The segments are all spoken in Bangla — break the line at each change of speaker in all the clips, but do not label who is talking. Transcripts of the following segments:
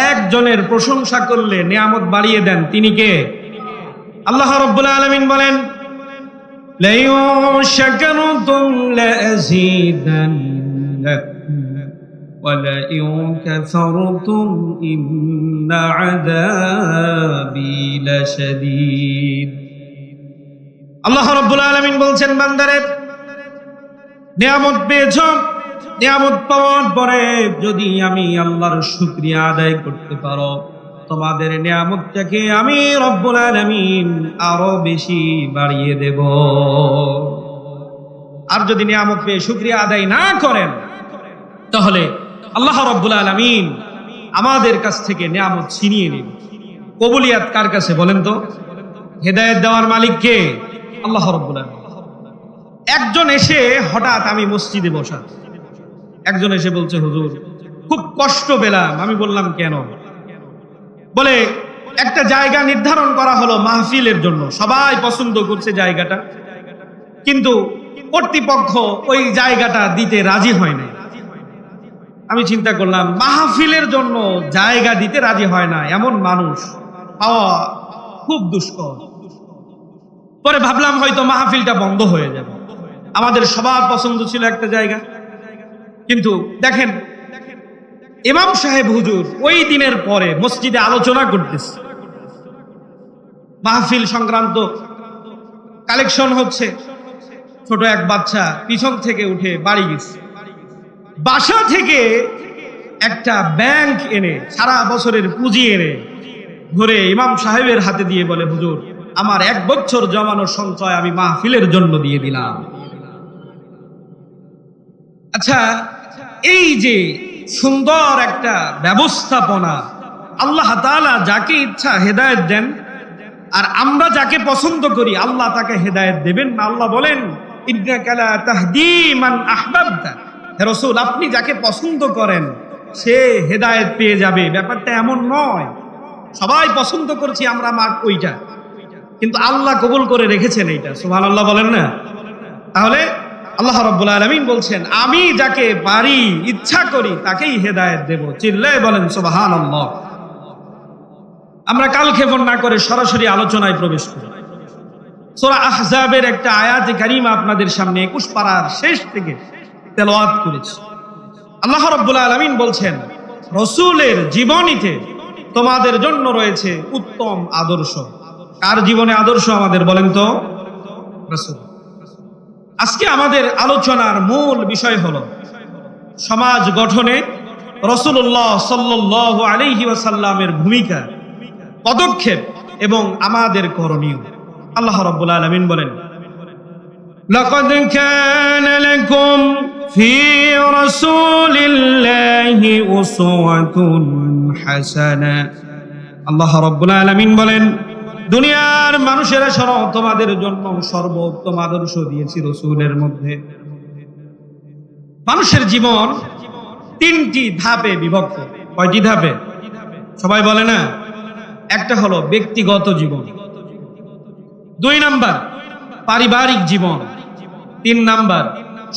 একজনের প্রশংসা করলে নিয়ামত বাড়িয়ে দেন, তিনি কে? আল্লাহ রাব্বুল আলামিন বলেন, লাইন শাকারতুম লাযীদান্নাকুম ওয়া লাইন কাফারতুম ইন্না আযাবি লাশাদীদ। আল্লাহ রাব্বুল আলামিন বলছেন, বান্দারে নিয়ামত পেয়েছো, নিয়ামত পাওয়ার পরে যদি আমি আল্লাহর শুকরিয়া আদায় করতে পারো, তোমাদের নিয়ামতটাকে আমি রব্বুল আলামিন আরো বেশি বাড়িয়ে দেব। আর যদি নিয়ামত পেয়ে শুকরিয়া আদায় না করেন, তাহলে আল্লাহ রব্বুল আলামিন আমাদের কাছ থেকে নিয়ামত ছিনিয়ে নেবেন। কবুলিয়াত কার কাছে বলেন তো? হেদায়েত দেওয়ার মালিক কে? আল্লাহ রব্বুল আলামিন। একজন এসে হঠাৎ, আমি মসজিদে বসা, একজন এসে বলছে, হুজুর খুব কষ্ট পেলাম। আমি বললাম কেন? বলে, একটা জায়গা নির্ধারণ করা হলো মাহফিলের জন্য, সবাই পছন্দ করছে জায়গাটা, কিন্তু কর্তৃপক্ষ ওই জায়গাটা দিতে রাজি হয় না। আমি চিন্তা করলাম, মাহফিলের জন্য জায়গা দিতে রাজি হয় না এমন মানুষ পাওয়া খুব দুষ্কর। পরে ভাবলাম হয়তো মাহফিলটা বন্ধ হয়ে যাবে। আমাদের সবার পছন্দ ছিল একটা জায়গা, কিন্তু দেখেন ইমাম সাহেব হুজুর ওই দিনের পরে মসজিদে আলোচনা করতেছে, মাহফিল সংক্রান্ত কালেকশন হচ্ছে। ছোট এক বাচ্চা পিছন থেকে উঠে বাড়ি গেছে, বাসা থেকে একটা ব্যাংক এনে, সারা বছরের পুঁজি এনে ঘুরে ইমাম সাহেবের হাতে দিয়ে বলে, হুজুর আমার 1 বছর জমানো সঞ্চয় আমি মাহফিলের জন্য দিয়ে দিলাম। আচ্ছা, এই যে সুন্দর একটা ব্যবস্থাপনা, আল্লাহ তাআলা যাকে ইচ্ছা হেদায়েত দেন, আর আমরা যাকে পছন্দ করি আল্লাহ তাকে হেদায়েত দেবেন না। আল্লাহ বলেন, ইন্নাকা লা তাহদি মান আহবাবতা, হে রাসূল আপনি যাকে পছন্দ করেন সে হেদায়েত পেয়ে যাবে। ব্যাপারটা এমন নয়। সবাই পছন্দ করছি আমরা ওইটা, কিন্তু আল্লাহ কবুল করে রেখেছেন এইটা। সুবহানাল্লাহ বলেন না? তাহলে আল্লাহ রাব্বুল আলামিন বলছেন, আমি যাকে পারি, ইচ্ছা করি তাকেই হেদায়েত দেব। চিল্লায় বলেন সুবহানাল্লাহ। আমরা কালক্ষেপণ না করে সরাসরি আলোচনায় প্রবেশ করি। সূরা আহজাবের একটা আয়াতে কারিমা আপনাদের সামনে 21 পারার শেষ থেকে তেলাওয়াত করেছি। আল্লাহ রাব্বুল আলামিন বলছেন, রাসূলের জীবনীতে তোমাদের জন্য রয়েছে উত্তম আদর্শ। কার জীবনে আদর্শ আমাদের বলেন তো? রাসূল। আজকে আমাদের আলোচনার মূল বিষয় হলো সমাজ গঠনে রাসূলুল্লাহ সাল্লাল্লাহু আলাইহি ওয়াসাল্লামের ভূমিকা, পদক্ষেপ এবং আমাদের করণীয়। আল্লাহ রাব্বুল আলামিন বলেন, লাকাদ কানা লাকুম ফি রাসূলিল্লাহি উসওয়াতুন হাসানা। আল্লাহ রাব্বুল আলামিন বলেন, দুনিয়ার মানুষেরা শোনো, তোমাদের জন্য সর্বোত্তম আদর্শ দিয়েছি রাসূলের মধ্যে। মানুষের জীবন 3টি ধাপে বিভক্ত। কয়টি ধাপে? সবাই বলে না? একটা হলো ব্যক্তিগত জীবন, 2 নাম্বার পারিবারিক জীবন, 3 নাম্বার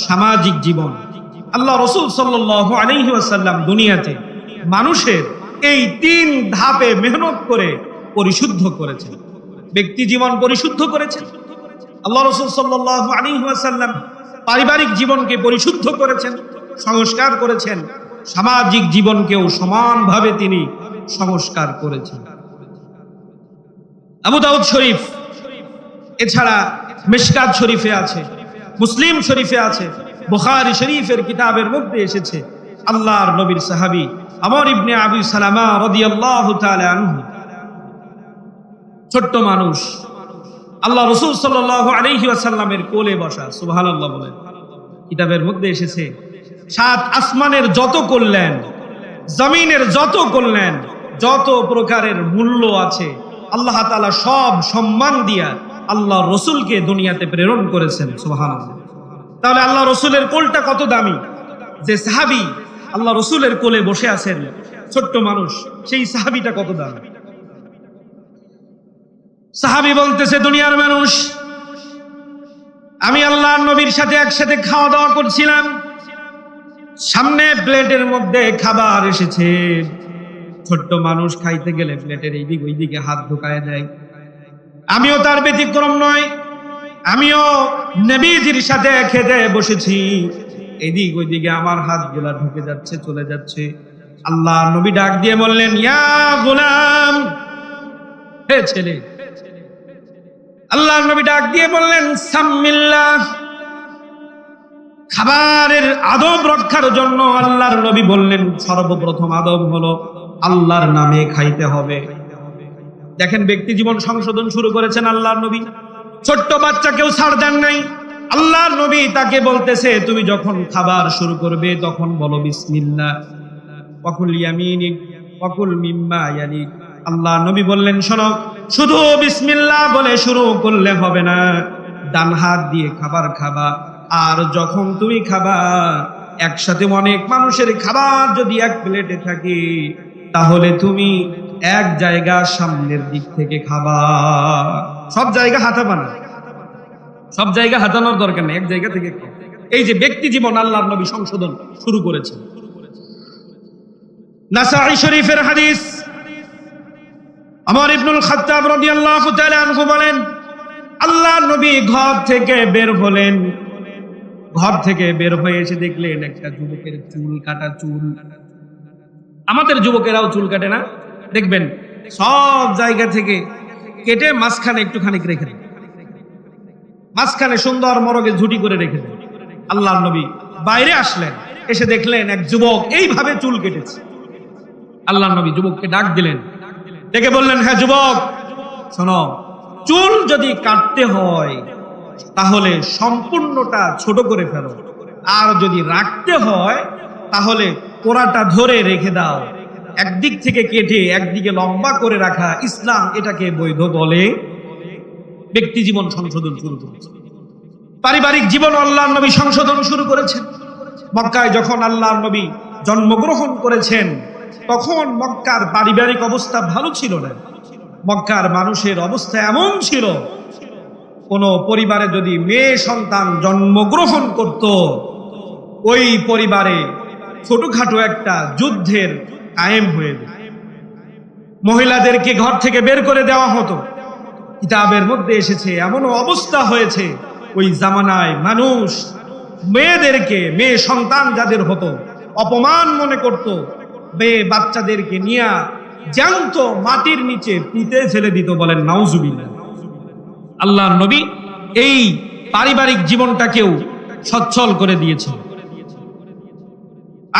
সামাজিক জীবন। আল্লাহ রাসূল সাল্লাল্লাহু আলাইহি ওয়াসাল্লাম দুনিয়াতে মানুষের এই 3 ধাপে মেহনত করে পরিশুদ্ধ করেছেন। ব্যক্তি জীবন পরিশুদ্ধ করেছেন আল্লাহ রাসূল সাল্লাল্লাহু আলাইহি ওয়াসাল্লাম, পারিবারিক জীবনকে পরিশুদ্ধ করেছেন, সংস্কার করেছেন, সামাজিক জীবনকেও সমানভাবে তিনি সংস্কার করেছেন। আবু দাউদ শরীফ, এছাড়া মিশকাত শরীফে আছে, মুসলিম শরীফে আছে, বুখারী শরীফের কিতাবের মধ্যে এসেছে, আল্লাহর নবীর সাহাবী আমর ইবনে আবি সালামা রাদিয়াল্লাহু তাআলা আনহু, ছোট্ট মানুষ, আল্লাহ রাসূল সাল্লাল্লাহু আলাইহি ওয়াসাল্লামের কোলে বসা। সুবহানাল্লাহ বলেন। কিতাবের মধ্যে এসেছে, 7 আসমানের যত কল্যাণ, জমিনের যত কল্যাণ, যত প্রকারের মূল্য আছে, আল্লাহ তাআলা সব সম্মান দিয়া আল্লাহ রাসূলকে দুনিয়াতে প্রেরণ করেছেন। সুবহানাল্লাহ। তাহলে আল্লাহ রাসূলের কোলটা কত দামি। যে সাহাবী আল্লাহ রাসূলের কোলে বসে আছেন, ছোট্ট মানুষ, সেই সাহাবীটা কত দামি। সাহাবী বলতেছে, দুনিয়ার মানুষ, আমি আল্লাহর নবীর সাথে একসাথে খাওয়া দাওয়া করছিলাম, সামনে প্লেটের মধ্যে খাবার এসেছে, ছোট্ট মানুষ খাইতে গেলে প্লেটের এইদিক ওইদিকে হাত ঢুকায় দেয়। আমিও তার ব্যতিক্রম নয়, আমিও নবীজির সাথে খেতে বসেছি, এদিক ওইদিকে আমার হাতগুলা ঢুকে যাচ্ছে, চলে যাচ্ছে। আল্লাহ নবী ডাক দিয়ে বললেন, ইয়া গোলাম, হে ছেলে। আল্লাহ নবী ডাক দিয়ে বললেন, সাম্মিল্লাহ। খাবারের আদব রক্ষার জন্য আল্লাহর নবী বললেন, সর্বপ্রথম আদব হলো আল্লাহর নামে খাইতে হবে। দেখেন, ব্যক্তি জীবন সংশোধন শুরু করেছেন আল্লাহর নবী। ছোট্ট বাচ্চাকেও ছাড় দেন নাই। আল্লাহর নবী তাকে বলতেছে, তুমি যখন খাবার শুরু করবে তখন বলো বিসমিল্লাহ, ওয়াকুল ইয়ামিনিক ওয়াকুল মিম্মা ইয়ালিক। আল্লাহ নবী বললেন, শোনো, শুধু বিসমিল্লাহ বলে শুরু করলে হবে না, ডান হাত দিয়ে খাবার খাবা। আর যখন তুমি খাবা, একসাথে অনেক মানুষের খাবার যদি এক প্লেটে থাকে, তাহলে তুমি এক জায়গা সামনের দিক থেকে খাবা। সব জায়গা হাতাবা না, সব জায়গা হাতানোর দরকার নেই, এক জায়গা থেকে খাও। এই যে ব্যক্তি জীবন আল্লাহর নবী সংশোধন শুরু করেছেন। নাসাঈ শরীফের হাদিস, ওমর ইবনুল খাত্তাব রাদিয়াল্লাহু তাআলা আনহু বলেন, আল্লাহর নবী ঘর থেকে বের হলেন। ঘর থেকে বের হয়ে এসে দেখলেন একটা যুবকের চুল কাটা চুল। আমাদের যুবকেরাও চুল কাটে না, দেখবেন সব জায়গা থেকে কেটে মাঝখানে একটুখানি রেখে দেন, মাঝখানে সুন্দর মরগে ঝুটি করে রেখে দেন। আল্লাহর নবী বাইরে আসলেন, এসে দেখলেন এক যুবক এইভাবে চুল কেটেছে। আল্লাহর নবী যুবককে ডাক দিলেন, ডেকে বললেন, হ্যাঁ যুবক, শোনো, চুল যদি কাটতে হয় তাহলে সম্পূর্ণটা ছোট করে ফেলো, আর যদি রাখতে হয় তাহলে কোরাটা ধরে রেখে দাও। একদিক থেকে কেটে একদিকে লম্বা করে রাখা, ইসলাম এটাকে বৈধ বলে। ব্যক্তি জীবন সংশোধন শুরু করেছে, পারিবারিক জীবন আল্লাহর নবী সংশোধন শুরু করেছেন। মক্কায় যখন আল্লাহর নবী জন্মগ্রহণ করেছেন, তখন মক্কার পারিবারিক অবস্থা ভালো ছিল না। মক্কার মানুষের অবস্থা এমন ছিল, কোন পরিবারে যদি মেয়ে সন্তান জন্মগ্রহণ করত, ওই পরিবারে ছোটখাটো একটা যুদ্ধের কায়েম হয়ে যেত। মহিলাদেরকে ঘর থেকে বের করে দেওয়া হতো। কিতাবের মধ্যে এসেছে, এমনও অবস্থা হয়েছে ওই জামানায় মানুষ মেয়েদেরকে, মেয়ে সন্তান যাদের হতো, অপমান মনে করত, মেয়ে বাচ্চাদেরকে নিয়ে জ্যান্ত মাটির নিচে পুঁতে ফেলে দিত। বলেন নাউজুবিল্লাহ। আল্লাহর নবী এই পারিবারিক জীবনটাকেও সচ্ছল করে দিয়েছেন।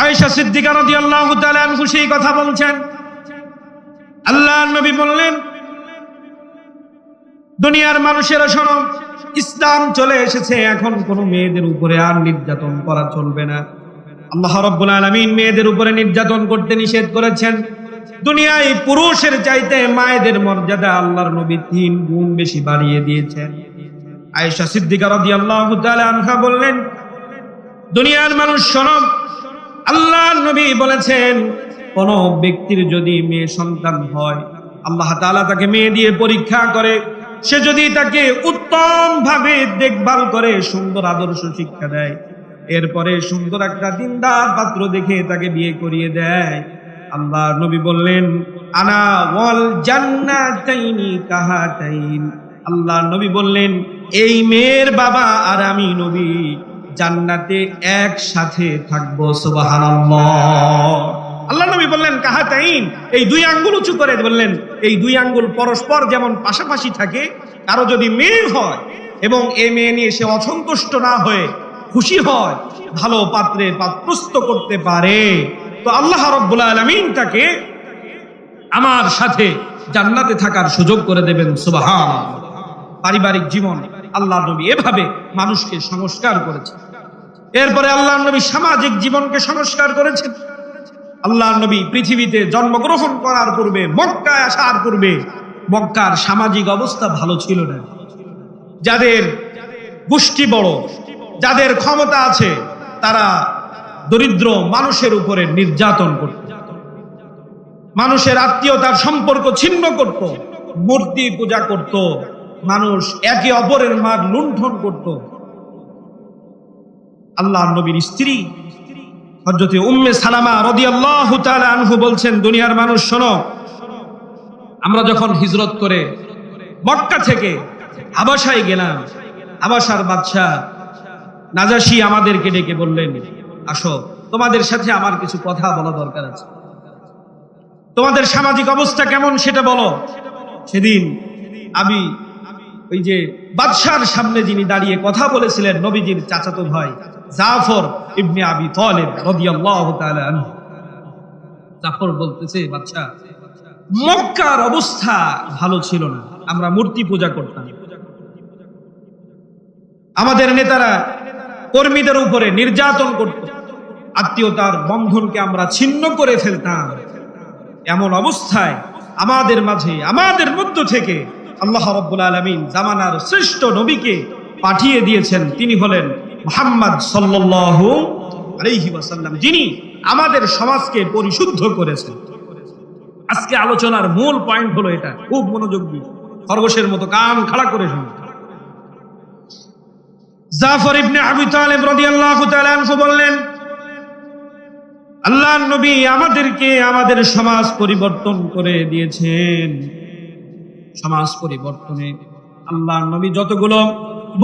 আয়েশা সিদ্দিকা রাদিয়াল্লাহু তাআলা আনহা সেই কথা বলছেন। আল্লাহর নবী বললেন, দুনিয়ার মানুষেরা শোনো, ইসলাম চলে এসেছে, এখন কোনো মেয়েদের উপরে আর নির্যাতন করা চলবে না। আল্লাহ রাব্বুল আলামিন মেয়েদের উপরে নির্যাতন করতে নিষেধ করেছেন। দুনিয়ায় পুরুষের চাইতে মায়েদের মর্যাদা আল্লাহর নবী 3 গুণ বেশি বাড়িয়ে দিয়েছেন। আয়েশা সিদ্দিকা রাদিয়াল্লাহু তাআলা আনহা বললেন, দুনিয়ার মানুষ শোনো, আল্লাহর নবী বলেছেন, কোন ব্যক্তির যদি মেয়ে সন্তান হয়, আল্লাহ তাআলা তাকে মেয়ে দিয়ে পরীক্ষা করে, সে যদি তাকে উত্তম ভাবে দেখভাল করে, সুন্দর আদর্শ শিক্ষা দেয়, এরপরে সুন্দর একটা দিনদার পাত্র দেখে তাকে বিয়ে করিয়ে দেয়, আল্লাহ নবী বললেন, আনা ওয়াল জান্নাতাইনি কাহাতাইন। আল্লাহ নবী বললেন, এই মেয়ের বাবা আর আমি নবী জান্নাতে একসাথে থাকবো। সুবহানাল্লাহ। আল্লাহ নবী বললেন কাহাতাইন, এই 2 আঙ্গুল উঁচু করে বললেন, এই 2 আঙ্গুল পরস্পর যেমন পাশাপাশি থাকে, কারো যদি মেয়ে হয় এবং এই মেয়ে নিয়ে সে অসন্তুষ্ট না হয়ে খুশি হয়, ভালো পাত্রে পাত্রস্থ করতে পারে, তো আল্লাহ রাব্বুল আলামিন তাকে আমার সাথে জান্নাতে থাকার সুযোগ করে দেবেন। সুবহানাল্লাহ। পারিবারিক জীবন আল্লাহ নবী এভাবে মানুষকে সংস্কার করেছেন। এরপরে আল্লাহ নবী সামাজিক জীবনকে সংস্কার করেছেন। আল্লাহ নবী পৃথিবীতে জন্মগ্রহণ করার পূর্বে, মক্কায় আসার পূর্বে মক্কার সামাজিক অবস্থা ভালো ছিল না। যাদের গোষ্ঠী বড়, যাদের ক্ষমতা আছে, তারা দরিদ্র মানুষের উপরে নির্যাতন করত, মানুষের আত্মীয়তার সম্পর্ক ছিন্ন করত, মূর্তি পূজা করত, মানুষ একে অপরের মাঝ লুণ্ঠন করত। আল্লাহর নবীর স্ত্রী হযরতে উম্মে সালামা রাদিয়াল্লাহু তাআলা আনহু বলছেন, দুনিয়ার মানুষ শোনো, আমরা যখন হিজরত করে মক্কা থেকে হাবাশায় গেলাম, হাবাশার বাদশা নাজাশী আমাদেরকে ডেকে বললেন, আসো, তোমাদের সাথে আমার কিছু কথা বলা দরকার আছে, তোমাদের সামাজিক অবস্থা কেমন সেটা বলো। সেদিন আমি ওই যে বাদশার সামনে যিনি দাঁড়িয়ে কথা বলেছিলেন, নবীজির চাচাতো ভাই জাফর ইবনে আবি তালিব রাদিয়াল্লাহু তাআলা আনহু। জাফর বলতেছে, বাদশা, মক্কার অবস্থা ভালো ছিল না, আমরা মূর্তি পূজা করতাম, আমাদের নেতারা কর্মীদের উপরে নির্যাতন করত, আত্মীয়তার বন্ধনকে আমরা ছিন্ন করে ফেলতাম। এমন অবস্থায় আমাদের মাঝে, আমাদের মধ্য থেকে আল্লাহ রাব্বুল আলামিন জামানার শ্রেষ্ঠ নবীকে পাঠিয়ে দিয়েছেন। তিনি হলেন মুহাম্মদ সাল্লাল্লাহু আলাইহি ওয়াসাল্লাম, যিনি আমাদের সমাজকে পরিশুদ্ধ করেছেন। আজকে আলোচনার মূল পয়েন্ট হলো এটা, খুব মনোযোগ দিয়ে খরগোশের মতো কান খাড়া করে শুনুন। জাফর ইবনে আবি তালিব রাদিয়াল্লাহু তাআলা আনহু বললেন, আল্লাহর নবী আমাদেরকে আমাদের সমাজ পরিবর্তন করে দিয়েছেন। সমাজ পরিবর্তনে আল্লাহর নবী যতগুলো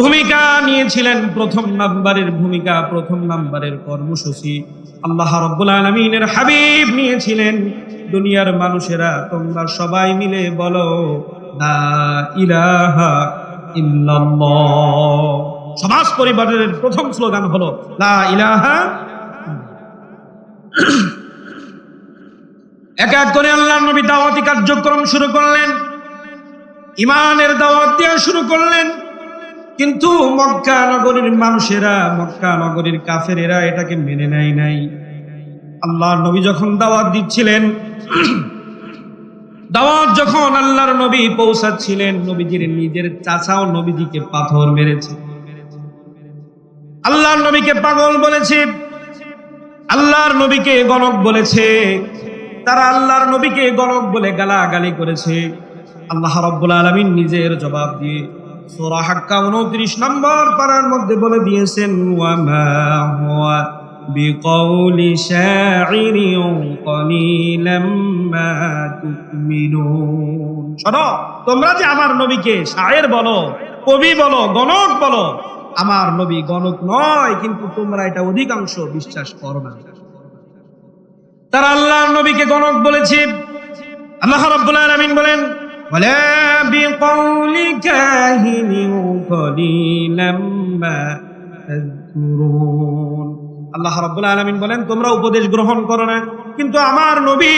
ভূমিকা নিয়েছিলেন, প্রথম নাম্বারের ভূমিকা, প্রথম নাম্বারের কর্মসূচি আল্লাহ রাব্বুল আলামিনের হাবিব নিয়েছিলেন, দুনিয়ার মানুষেরা তোমরা সবাই মিলে বলো লা ইলাহা ইল্লাল্লাহ। সমাজ পরিবর্তনের প্রথম স্লোগান হলো লা ইলাহা। এক এক করে আল্লাহর নবী দাওয়াতি কার্যক্রম শুরু করলেন, ইমানের দাওয়াত দেওয়া শুরু করলেন। কিন্তু মক্কা নগরীর মানুষেরা, মক্কা নগরীর কাফেরেরা এটাকে মেনে নেয় নাই। আল্লাহর নবী যখন দাওয়াত দিচ্ছিলেন, দাওয়াত যখন আল্লাহর নবী পৌঁছাচ্ছিলেন, নবীজির নিজের চাচাও নবীজিকে পাথর মেরেছে, আল্লাহর নবীকে পাগল বলেছে, আল্লাহর নবীকে গণক বলেছে, তারা আল্লাহর নবীকে গণক বলে গালাগালি করেছে। আল্লাহ রাব্বুল আলামিন নিজের জবাব দিয়ে সূরা হাক্কা 29 নম্বর পারার মধ্যে বলে দিয়েছেন, ওয়া মা হুয়া বিকাউলি শাইরিন কলিলাম মা তুমিনুন। শোনো, তোমরা যে আমার নবীকে শায়ের বলো, কবি বলো, গণক বলো, আমার নবী গণক নয়, কিন্তু তোমরা এটা অধিকাংশ বিশ্বাস করো না। তারা আল্লাহর নবীকে গণক বলেছে। আল্লাহ রাব্বুল আলামিন বলেন, ওয়ালা বিকাউলি কাহিনিন কলিলাম মা তাযকুরুন। আল্লাহ রাব্বুল আলামিন বলেন, তোমরা উপদেশ গ্রহণ করো না, কিন্তু আমার নবী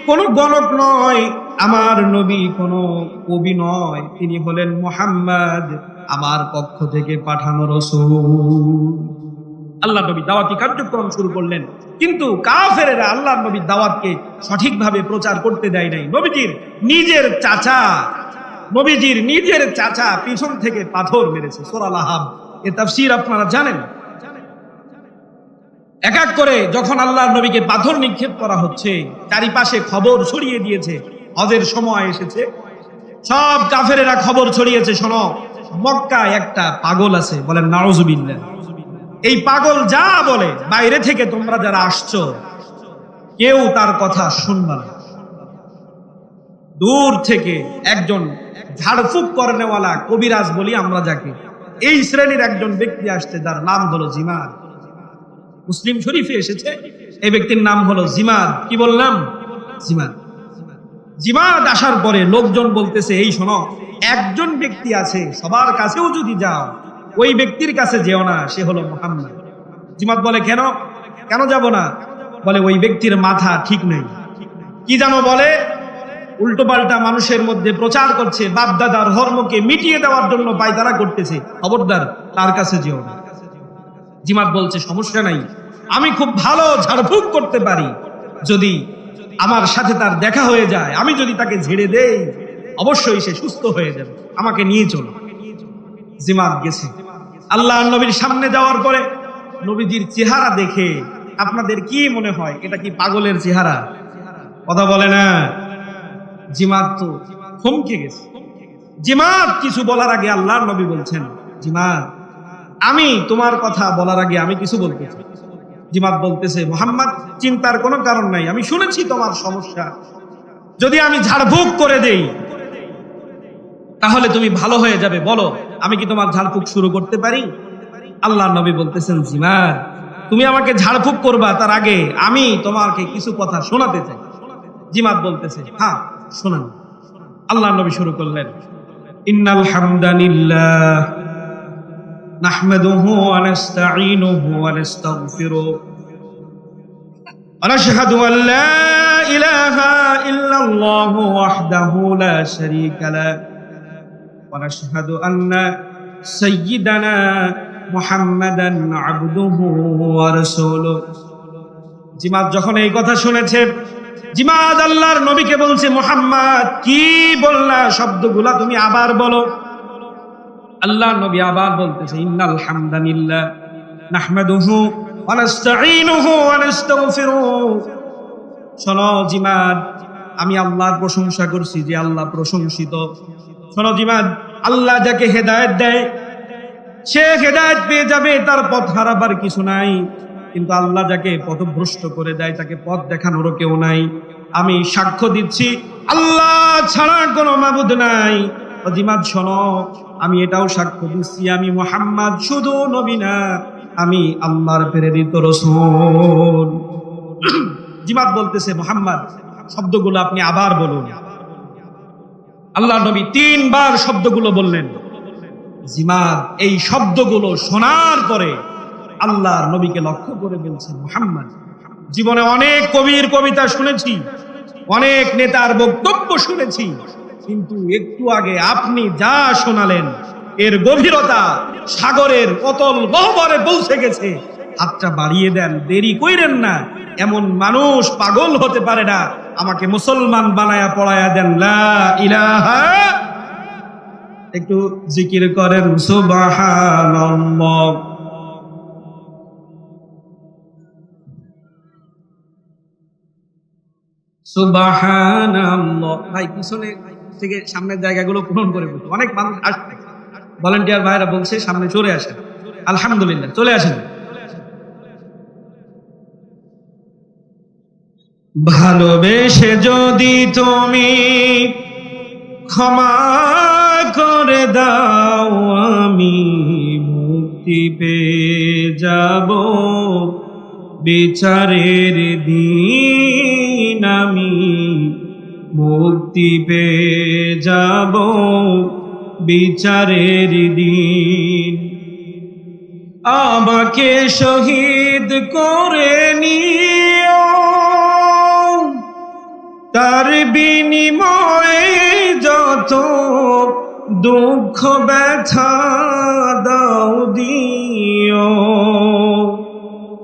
কোন গণক নয়, আমার নবী কোন কবি নয়, তিনি হলেন মুহাম্মদ, আমার পক্ষ থেকে পাঠানো রাসূল। আল্লাহ নবী দাওয়াতি কার্যক্রম শুরু করলেন, কিন্তু কাফেরেরা আল্লাহর নবীর দাওয়াতকে সঠিকভাবে প্রচার করতে দেয় নাই। নবীজির নিজের চাচা পিছন থেকে পাথর মেরেছে। সূরা লাহাব এর তাফসীর আপনারা জানেন। এক এক করে যখন আল্লাহর নবীকে পাথর নিক্ষেপ করা হচ্ছে, চারিপাশে খবর ছড়িয়ে দিয়েছে, হজের সময় এসেছে, সব কাফেরেরা খবর ছড়িয়েছে, শোনো, মক্কায় একটা পাগল আছে, বলেন নাউজুবিল্লাহ। এই পাগল যা বলে, বাইরে থেকে তোমরা যারা আসছো কেউ তার কথা শুনবে না। দূর থেকে একজন ঝাড়ফুঁক করেনেওয়ালা কবিরাজ বলি আমরা যাকে, এই শ্রেণীর একজন ব্যক্তি আসছে, যার নাম হলো জিমাদ। মুসলিম শরীফে এসেছে, এই ব্যক্তির নাম হলো জিমাদ। কি বললাম? জিমাদ। জিমাদ আসার পরে লোকজন বলতেছে, এই শোনো, একজন ব্যক্তি আছে, সবার কাছেও যদি যাও ওই ব্যক্তির কাছে যেও না, সে হলো মুহাম্মদ। জিমাদ বলে, কেন কেন যাব না? বলে, ওই ব্যক্তির মাথা ঠিক নেই। কি জানো বলে, উল্টো পাল্টা মানুষের মধ্যে প্রচার করছে, বাপ দাদার ধর্মকে মিটিয়ে দেওয়ার জন্য পায়তারা করতেছে, খবরদার তার কাছে যেও না। জিমাদ বলছে, সমস্যা নাই, আমি খুব ভালো ঝাড়ফুঁক করতে পারি, যদি আমার সাথে তার দেখা হয়ে যায়, আমি যদি তাকে ঝেড়ে দেই, অবশ্যই সে সুস্থ হয়ে যাবে, আমাকে নিয়ে চলো। জিমাদ গেছে। আল্লাহর নবীর সামনে যাওয়ার পরে নবীজির চেহারা দেখে আপনাদের কি মনে হয়, এটা কি পাগলের চেহারা? কথা বলে না। জিমাদ তো থমকে গেছে। জিমাদ কিছু বলার আগে আল্লাহর নবী বলছেন, জিমাদ, আমি তোমার কথা বলার আগে আমি কিছু বলতে চাই। জিমাত বলতেছে, মুহাম্মদ চিন্তার কোনো কারণ নাই, আমি শুনেছি তোমার সমস্যা, যদি আমি ঝাড়ফুঁক করে দেই তাহলে তুমি ভালো হয়ে যাবে, বলো আমি কি তোমার ঝাড়ফুঁক শুরু করতে পারি? আল্লাহ নবী বলতেছেন, জিমাত তুমি আমাকে ঝাড়ফুঁক করবা, তার আগে আমি তোমাকে কিছু কথা শোনাতে চাই। জিমাত বলতেছে, হ্যাঁ শোনান। আল্লাহ নবী শুরু করলেন, ইন্নাল হামদালিল্লাহ নাহমাদুহু ওয়া নাস্তাঈনুহু ওয়া নাস্তাগফিরুহু ওয়া নাশহাদু আন লা ইলাহা ইল্লাল্লাহু ওয়াহদাহু লা শারীকা লাহু ওয়া নাশহাদু আন্না সাইয়্যিদানা মুহাম্মাদান আবদুহু ওয়া রাসূলুহু। জিমাত যখন এই কথা শুনেছে, জিমাত আল্লাহর নবীকে বলছে, মুহাম্মদ কি বললা, শব্দগুলা তুমি আবার বলো। আল্লাহর নবী আবার বলতেছে, ইন্নাল হামদালিল্লাহ নাহমাদুহু ওয়া নাস্তাঈনুহু ওয়া নাস্তাগফিরুহু। শোনো জিমাত, আমি আল্লাহর প্রশংসা করছি, যে আল্লাহ প্রশংসিত। শোনো জিমাত, আল্লাহ যাকে হেদায়েত দেয় সে হেদায়েত পেয়ে যাবে, তার পথ হারাবার কিছু নাই। কিন্তু আল্লাহ যাকে পথভ্রষ্ট করে দেয় তাকে পথ দেখানোরও কেউ নাই। আমি সাক্ষ্য দিচ্ছি আল্লাহ ছাড়া কোনো মাবুদ নাই। জিমাত শোনো, আমি এটাও সাক্ষ্য দিচ্ছি আমি মুহাম্মদ শুধু নবী না, আমি আল্লাহর প্রেরিত রাসূল। জিমাত বলতেছে, মুহাম্মদ শব্দগুলো আপনি আবার বলুন। আল্লাহ নবী 3 বার শব্দগুলো বললেন। জিমাত এই শব্দগুলো শোনার পরে আল্লাহর নবীকে লক্ষ্য করে বলছেন, মুহাম্মদ জীবনে অনেক কবির কবিতা শুনেছি, অনেক নেতার বক্তব্য শুনেছি, কিন্তু একটু আগে আপনি যা শোনালেন এর গভীরতা সাগরের অতল গহ্বরে পৌঁছে গেছে। হাতটা বাড়িয়ে দেন, দেরি কইরেন না। এমন মানুষ পাগল হতে পারে না, আমাকে মুসলমান বানায়া পড়ায়া দেন লা ইলাহা। একটু জিকির করেন সুবহানাল্লাহ। সুবহানাল্লাহ। ভাই পিছনে থেকে সামনের জায়গাগুলো পূরণ করে বলতো, অনেক মানুষ আসছে, ভলান্টিয়ার ভাইরা বলছে সামনে চলে আসেন। আলহামদুলিল্লাহ, চলে আসেন। ভালোবেসে যদি তুমি ক্ষমা করে দাও, আমি মুক্তি পেয়ে যাব বিচারের দিন, আমি মুক্তি পেয়ে যাব বিচারের দিন। আমাকে শহীদ করে নিও, তার বিনিময়ে যত দুঃখ ব্যথা দাও দিও।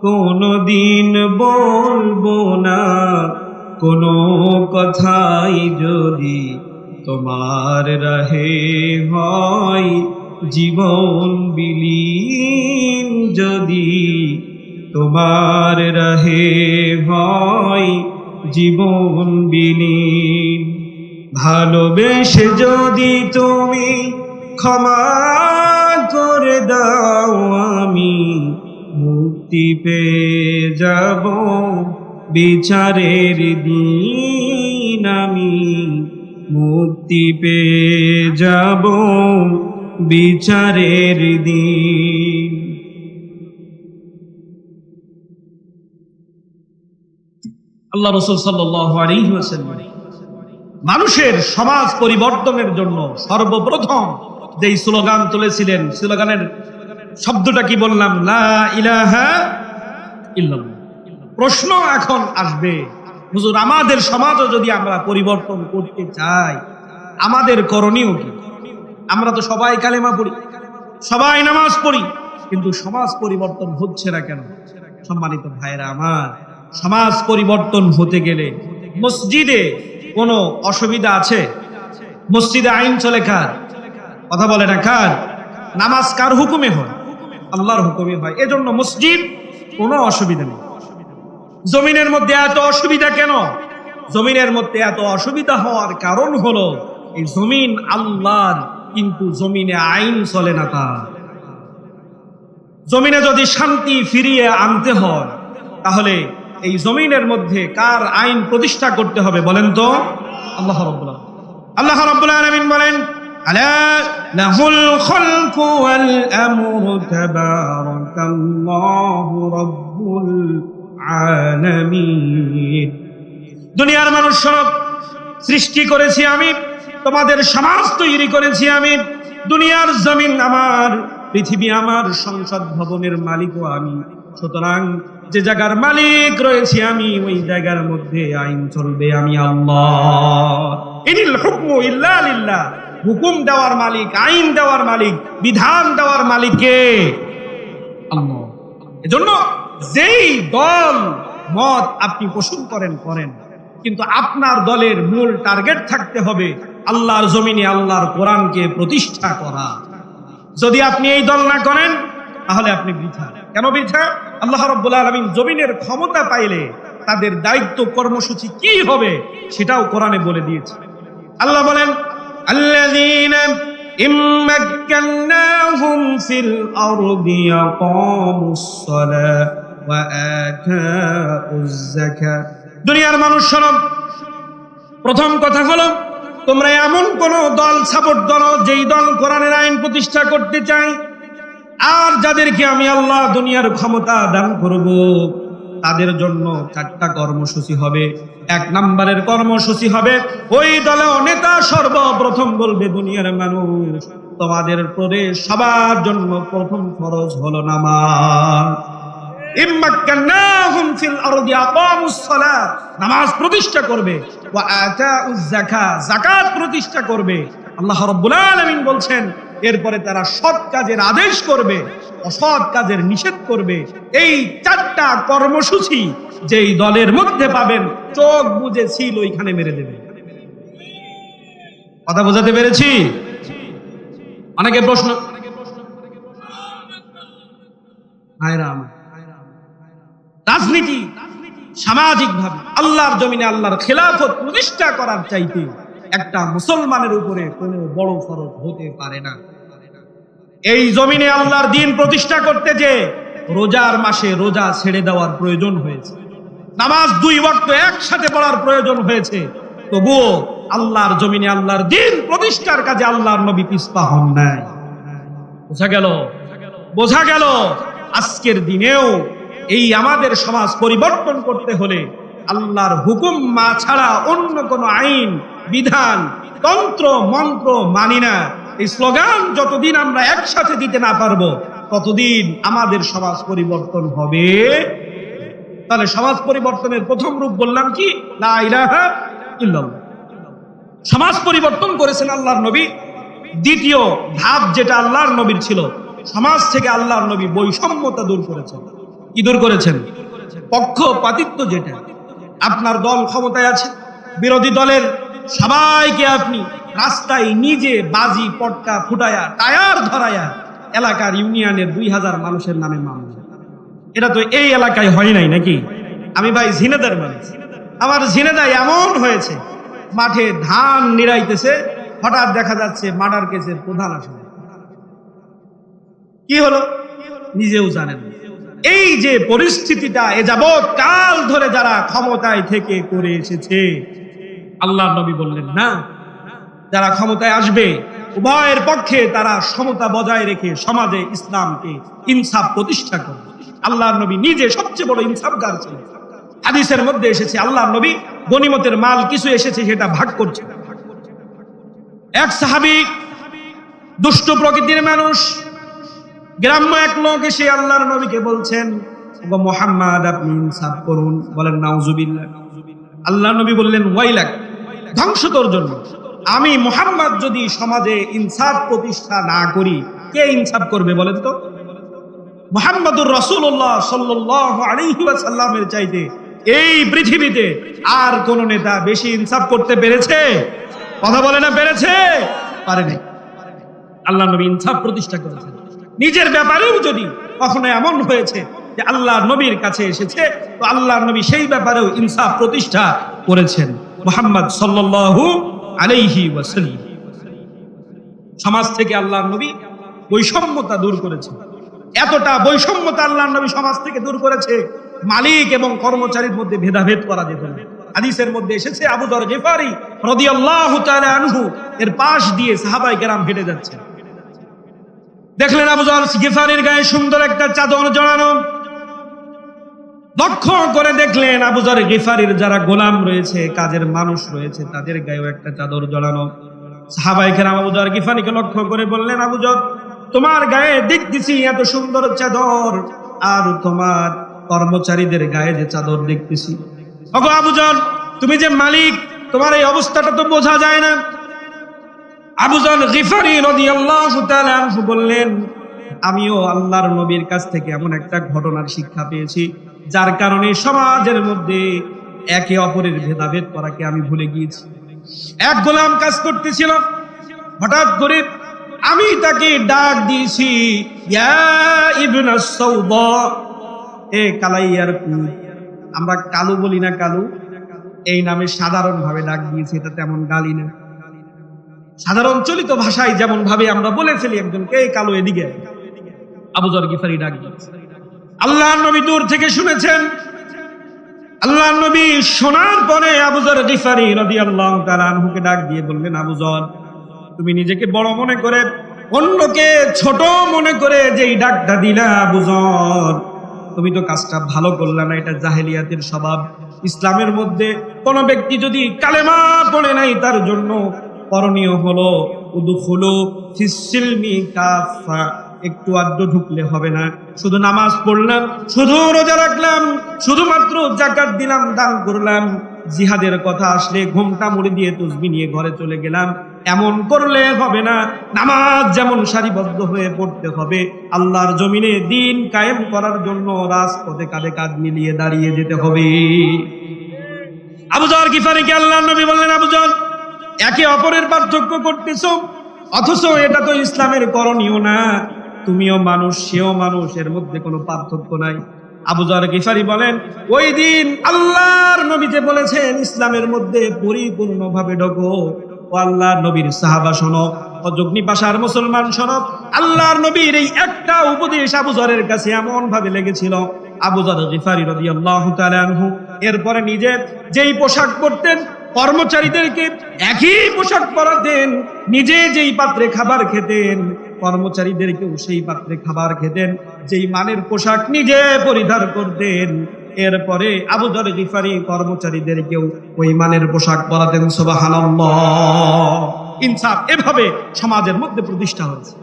কোনদিন বলবো না কোনো কথাই যদি তোমার রাহে হয় জীবন বিলীন, যদি তোমার রাহে হয় জীবন বিলীন। ভালোবেসে যদি তুমি ক্ষমা করে দাও, আমি মুক্তি পেয়ে যাব বিচারের দিন, আমি মুক্তি পেয়ে যাব বিচারের দিন। আল্লাহ রাসূল সাল্লাল্লাহু আলাইহি ওয়াসাল্লাম মানুষের সমাজ পরিবর্তনের জন্য সর্বপ্রথম যেই স্লোগান তুলেছিলেন, স্লোগানের শব্দটা কি বললাম? লা ইলাহা ইল্লাল্লাহ। প্রশ্ন এখন আসবে, হুজুর আমাদের সমাজও যদি আমরা পরিবর্তন করতে চাই আমাদের করণীয় কি? আমরা তো সবাই কালেমা পড়ি, সবাই নামাজ পড়ি, কিন্তু সমাজ পরিবর্তন হচ্ছে না কেন? সম্মানিত ভাইরা আমার, সমাজ পরিবর্তন হতে গেলে মসজিদে কোনো অসুবিধা আছে? মসজিদে আইন চলে কার? কথা বলে না কার? নামাজ কার হুকুমে হয়? আল্লাহর হুকুমে হয়। এজন্য মসজিদ কোনো অসুবিধা নেই। জমিনের মধ্যে এত অসুবিধা কেন? জমিনের মধ্যে এত অসুবিধা হওয়ার কারণ হলো এই জমিন আল্লাহর, কিন্তু জমিনে আইন চলে না তার। জমিনে যদি শান্তি ফিরিয়ে আনতে হয় তাহলে এই জমিনের মধ্যে কার আইন প্রতিষ্ঠা করতে হবে বলেন তো? আল্লাহ রাব্বুল আলামিন বলেন, আলা লাহুল খালকু ওয়াল আমরু তাবারাকাল্লাহু রাব্বুল আলামিন। দুনিয়ার মানুষ সব সৃষ্টি করেছি আমি, তোমাদের সমাজ তৈরি করেছি আমি, দুনিয়ার জমিন আমার, পৃথিবী আমার, সংসদ ভবনের মালিকও আমি। সুতরাং যে জায়গার মালিক রয়েছে আমি, ওই জায়গার মধ্যে আইন চলবে আমি আল্লাহ। ইনিল হুকমু ইল্লা লিল্লাহ। হুকুম দেওয়ার মালিক, আইন দেওয়ার মালিক, বিধান দেওয়ার মালিক কে? আল্লাহ। এজন্য যেই দল মত আপনি পোষণ করেন, কিন্তু আপনার দলের মূল টার্গেট থাকতে হবে আল্লাহর জমিনে আল্লাহর কোরআনকে প্রতিষ্ঠা করা। যদি আপনি এই দল না করেন তাহলে আপনি বৃথা। কেন বৃথা? আল্লাহ রাব্বুল আলামিন জমিনের ক্ষমতা পাইলে তাদের দায়িত্ব কর্মসূচি কি হবে সেটাও কোরআনে বলে দিয়েছে। আল্লাহ বলেন, আল্লাযীনা ইম্মাক্কান্নাহুম ফিল আরদি ইয়াকামুস সালাহ ওয়া আতাউয যাকাত। দুনিয়ার মানুষ শোনো, প্রথম কথা হলো তোমরা এমন কোন দল সাপোর্ট করো যেই দল কোরআনের আইন প্রতিষ্ঠা করতে চায়, আর যাদেরকে আমি আল্লাহ দুনিয়ার ক্ষমতা দান করব তাদের জন্য 4টা কর্মসূচি হবে। 1 নম্বরের কর্মসূচি হবে ওই দলের নেতা সর্বপ্রথম বলবে, দুনিয়ার মানুষ তোমাদের প্রদেশ সবার জন্য প্রথম ফরজ হলো নামাজ। ইম্মাক্কান্নাহুম ফিল আরদি আকামুস সালাহ, নামাজ প্রতিষ্ঠা করবে, ওয়া আতাউয যাকাত, যাকাত প্রতিষ্ঠা করবে। আল্লাহ রাব্বুল আলামিন বলছেন এরপরে তারা সৎ কাজের আদেশ করবে, অসৎ কাজের নিষেধ করবে। এই 4টা কর্মসূচি যেই দলের মধ্যে পাবেন, চোখ বুজে ছিল ওইখানে মেরে দেবে। কথা বোঝাতে পেরেছি? অনেকে প্রশ্ন, রাজনীতি সামাজিক ভাবে আল্লাহর জমিনে আল্লাহর খেলাফত প্রতিষ্ঠা করার চাইতে একটা মুসলমানের উপরে কোনো বড় ফরজ হতে পারে না। এই জমিনে আল্লাহর দ্বীন প্রতিষ্ঠা করতে যে রোজার মাসে রোজা ছেড়ে দেওয়ার প্রয়োজন হয়েছে, নামাজ 2 ওয়াক্ত একসাথে পড়ার প্রয়োজন হয়েছে, তবুও আল্লাহর জমিনে আল্লাহর দ্বীন প্রতিষ্ঠার কাজে আল্লাহর নবী পিছপা হন নাই। বোঝা গেল আজকের দিনেও এই আমাদের সমাজ পরিবর্তন করতে হলে আল্লাহর হুকুম ছাড়া অন্য কোন আইন, বিধান, তন্ত্র মন্ত্র মানি না, এই স্লোগান যতদিন আমরা একসাথে দিতে না পারবো ততদিন আমাদের সমাজ পরিবর্তন হবে। তাহলে সমাজ পরিবর্তনের প্রথম রূপ বললাম কি? লা ইলাহা ইল্লাল্লাহ। সমাজ পরিবর্তন করেছেন আল্লাহর নবী। দ্বিতীয় ধাপ যেটা আল্লাহর নবীর ছিল, সমাজ থেকে আল্লাহর নবী বৈষম্যতা দূর করেছেন। কি দূর করেছেন? পক্ষপাতিত্ব। যেটা আপনার দল ক্ষমতায় আছে, বিরোধী দলের সবাইকে আপনি রাস্তায় নিজে বাজি পটকা ফুটায়া টায়ার ধরায়া এলাকার ইউনিয়নের 2000 মানুষের নামে মামলা। এটা তো এই এলাকায় হয় নাই নাকি? আমি ভাই ঝিনেদার মানুষ, আমার ঝিনেদায় এমন হয়েছে, মাঠে ধান নিড়াইতেছে, হঠাৎ দেখা যাচ্ছে মার্ডার কেসের প্রধান আসামি। কি হলো নিজেও জানেন। এই যে পরিস্থিতিটা এ যাবৎ কাল ধরে যারা ক্ষমতায় থেকে করে এসেছে, আল্লাহর নবী বললেন না, যারা ক্ষমতায় আসবে উভয়ের পক্ষে তারা সমতা বজায় রেখে সমাজে ইসলামকে ইনসাফ প্রতিষ্ঠা করবে। আল্লাহর নবী নিজে সবচেয়ে বড় ইনসাফগার ছিলেন। হাদিসের মধ্যে এসেছে আল্লাহর নবী গনিমতের মাল কিছু এসেছে সেটা ভাগ করছে। এক সাহাবী দুষ্ট প্রকৃতির মানুষ, গ্রাম্য এক লোক এসে আল্লাহর নবীকে বলছেন, ওগো মুহাম্মদ আপনি ইনসাফ করুন। বলেন নাউজুবিল্লাহ। আল্লাহর নবী বললেন, ওয়াইলাক, ধ্বংস তোর জন্য। আমি মুহাম্মদ যদি সমাজে ইনসাফ প্রতিষ্ঠা না করি, কে ইনসাফ করবে বলেন তো? মুহাম্মদুর রাসূলুল্লাহ সাল্লাল্লাহু আলাইহি ওয়াসাল্লামের চাইতে এই পৃথিবীতে আর কোন নেতা বেশি ইনসাফ করতে পেরেছে? কথা বলে না পেরেছে? পারেনি। আল্লাহর নবী ইনসাফ প্রতিষ্ঠা করেছেন। নিজের ব্যাপারেও যদি কখনো এমন হয়েছে যে আল্লাহর নবীর কাছে এসেছে, তো আল্লাহর নবী সেই ব্যাপারেও ইনসাফ প্রতিষ্ঠা করেছেন। মুহাম্মদ সাল্লাল্লাহু আলাইহি ওয়াসাল্লাম সমাজ থেকে আল্লাহর নবী বৈষম্যতা দূর করেছে। এতটা বৈষম্যতা আল্লাহর নবী সমাজ থেকে দূর করেছে, মালিক এবং কর্মচারীর মধ্যে ভেদাভেদ করা যেত না। হাদিসের মধ্যে এসেছে আবু যর গিফারি রাদিয়াল্লাহু তাআলা আনহু এর পাশ দিয়ে সাহাবায়ে কেরাম হেঁটে যাচ্ছে, দেখলেন আবু যর গিফারির গায়ে সুন্দর একটা চাদর জড়ানো। লক্ষ্য করে দেখলেন আবু যর গিফারির যারা গোলাম রয়েছে, কাজের মানুষ রয়েছে, তাদের গায়েও একটা চাদর জড়ানো। সাহাবায়ে কেরাম আবু যর গিফারিকে লক্ষ্য করে বললেন, আবু যর, তোমার গায়ে দেখতেছি এত সুন্দর চাদর, আর তোমার কর্মচারীদের গায়ে যে চাদর দেখতেছি, ওগো আবু যর, তুমি যে মালিক, তোমার এই অবস্থাটা তো বোঝা যায় না। আবু যর গিফারি রাদিয়াল্লাহু তাআলা আনহু বললেন, আমিও আল্লাহর নবীর কাছ থেকে এমন একটা ঘটনার শিক্ষা পেয়েছি, যার কারণে সমাজের মধ্যে একে অপরের ভেদাভেদ করাকে আমি ভুলে গিয়েছি। এক গোলাম কাজ করতেছিল, হঠাৎ করে আমি তাকে ডাক দিয়েছি, ইয়া ইবনাস সাউদা, এ কালাইয়ার কুল। আমরা কালু বলি না, কালু এই নামে সাধারণ ভাবে ডাক দিয়েছি, এটা তেমন গালি না। সাধারণ চলিত ভাষায় যেমন ভাবে আমরা বলে ফেলি একজনকে, এই কালু এদিকে। আবু যর গিফারি ডাক দিয়েছে। আল্লাহর নবী দূর থেকে শুনেছেন। আল্লাহর নবী শোনার পরে আবু যর গিফারি রাদিয়াল্লাহু তাআলা আনহুকে ডাক দিয়ে বললেন, আবু যর, তুমি নিজেকে বড় মনে করে, অন্যকে ছোট মনে করে যেই ডাকটা দিলা, আবু যর, তুমি তো কাজটা ভালো করলা না। এটা জাহেলিয়াতের স্বভাব। ইসলামের মধ্যে কোন ব্যক্তি যদি কালেমা পড়ে নাই, তার জন্য করণীয় হলো উদখুলু ফিস সিলমি কাফা, একটু আড্ডু ঢুকলে হবে না। শুধু নামাজ পড়লাম, শুধু রোজা রাখলাম, শুধুমাত্র যাকাত দিলাম, দান করলাম, জিহাদের কথা আসলে ঘোমটা মুড়ি দিয়ে তাসবিহ নিয়ে ঘরে চলে গেলাম, এমন করলে হবে না। নামাজ যেমন সারিবদ্ধ হয়ে পড়তে হবে, আল্লাহর জমিনে দ্বীন কায়েম করার জন্য রাজপথে কাঁধে কাঁধ মিলিয়ে দাঁড়িয়ে যেতে হবে। আবু যর গিফারিকে আল্লাহর নবী বললেন, আবু যর, একে অপরের পার্থক্য করতেছো, অথচ এটা তো ইসলামের করণীয় না। তুমিও মানুষ, সেও মানুষ, এর মধ্যে কোনো পার্থক্য নাই। আবু যর গিফারি বলেন, ওই দিন আল্লাহর নবী যে বলেছেন ইসলামের মধ্যে পরিপূর্ণভাবে ঢোকো, ও আল্লাহর নবীর সাহাবা শোনো, ও যুগনিপাশার মুসলমান শোনো, আল্লাহর নবীর এই একটা উপদেশ আবু যরের কাছে এমন ভাবে লেগেছিল। আবু যর গিফারি রাদিয়াল্লাহু তাআলা আনহু এরপরে নিজে যেই পোশাক পরতেন, কর্মচারীদেরকে একই পোশাক পরাতেন, নিজে যেই পাত্রে খাবার খেতেন, কর্মচারীদেরকেও সেই পাত্রে খাবার খেতেন, যেই মানের পোশাক নিজে পরিধান করতেন। এরপরে আবু যর গিফারি কর্মচারীদেরকেও ওই মানের পোশাক পরাতেন। সুবহানাল্লাহ। ইনসাফ এভাবে সমাজের মধ্যে প্রতিষ্ঠা হয়েছে।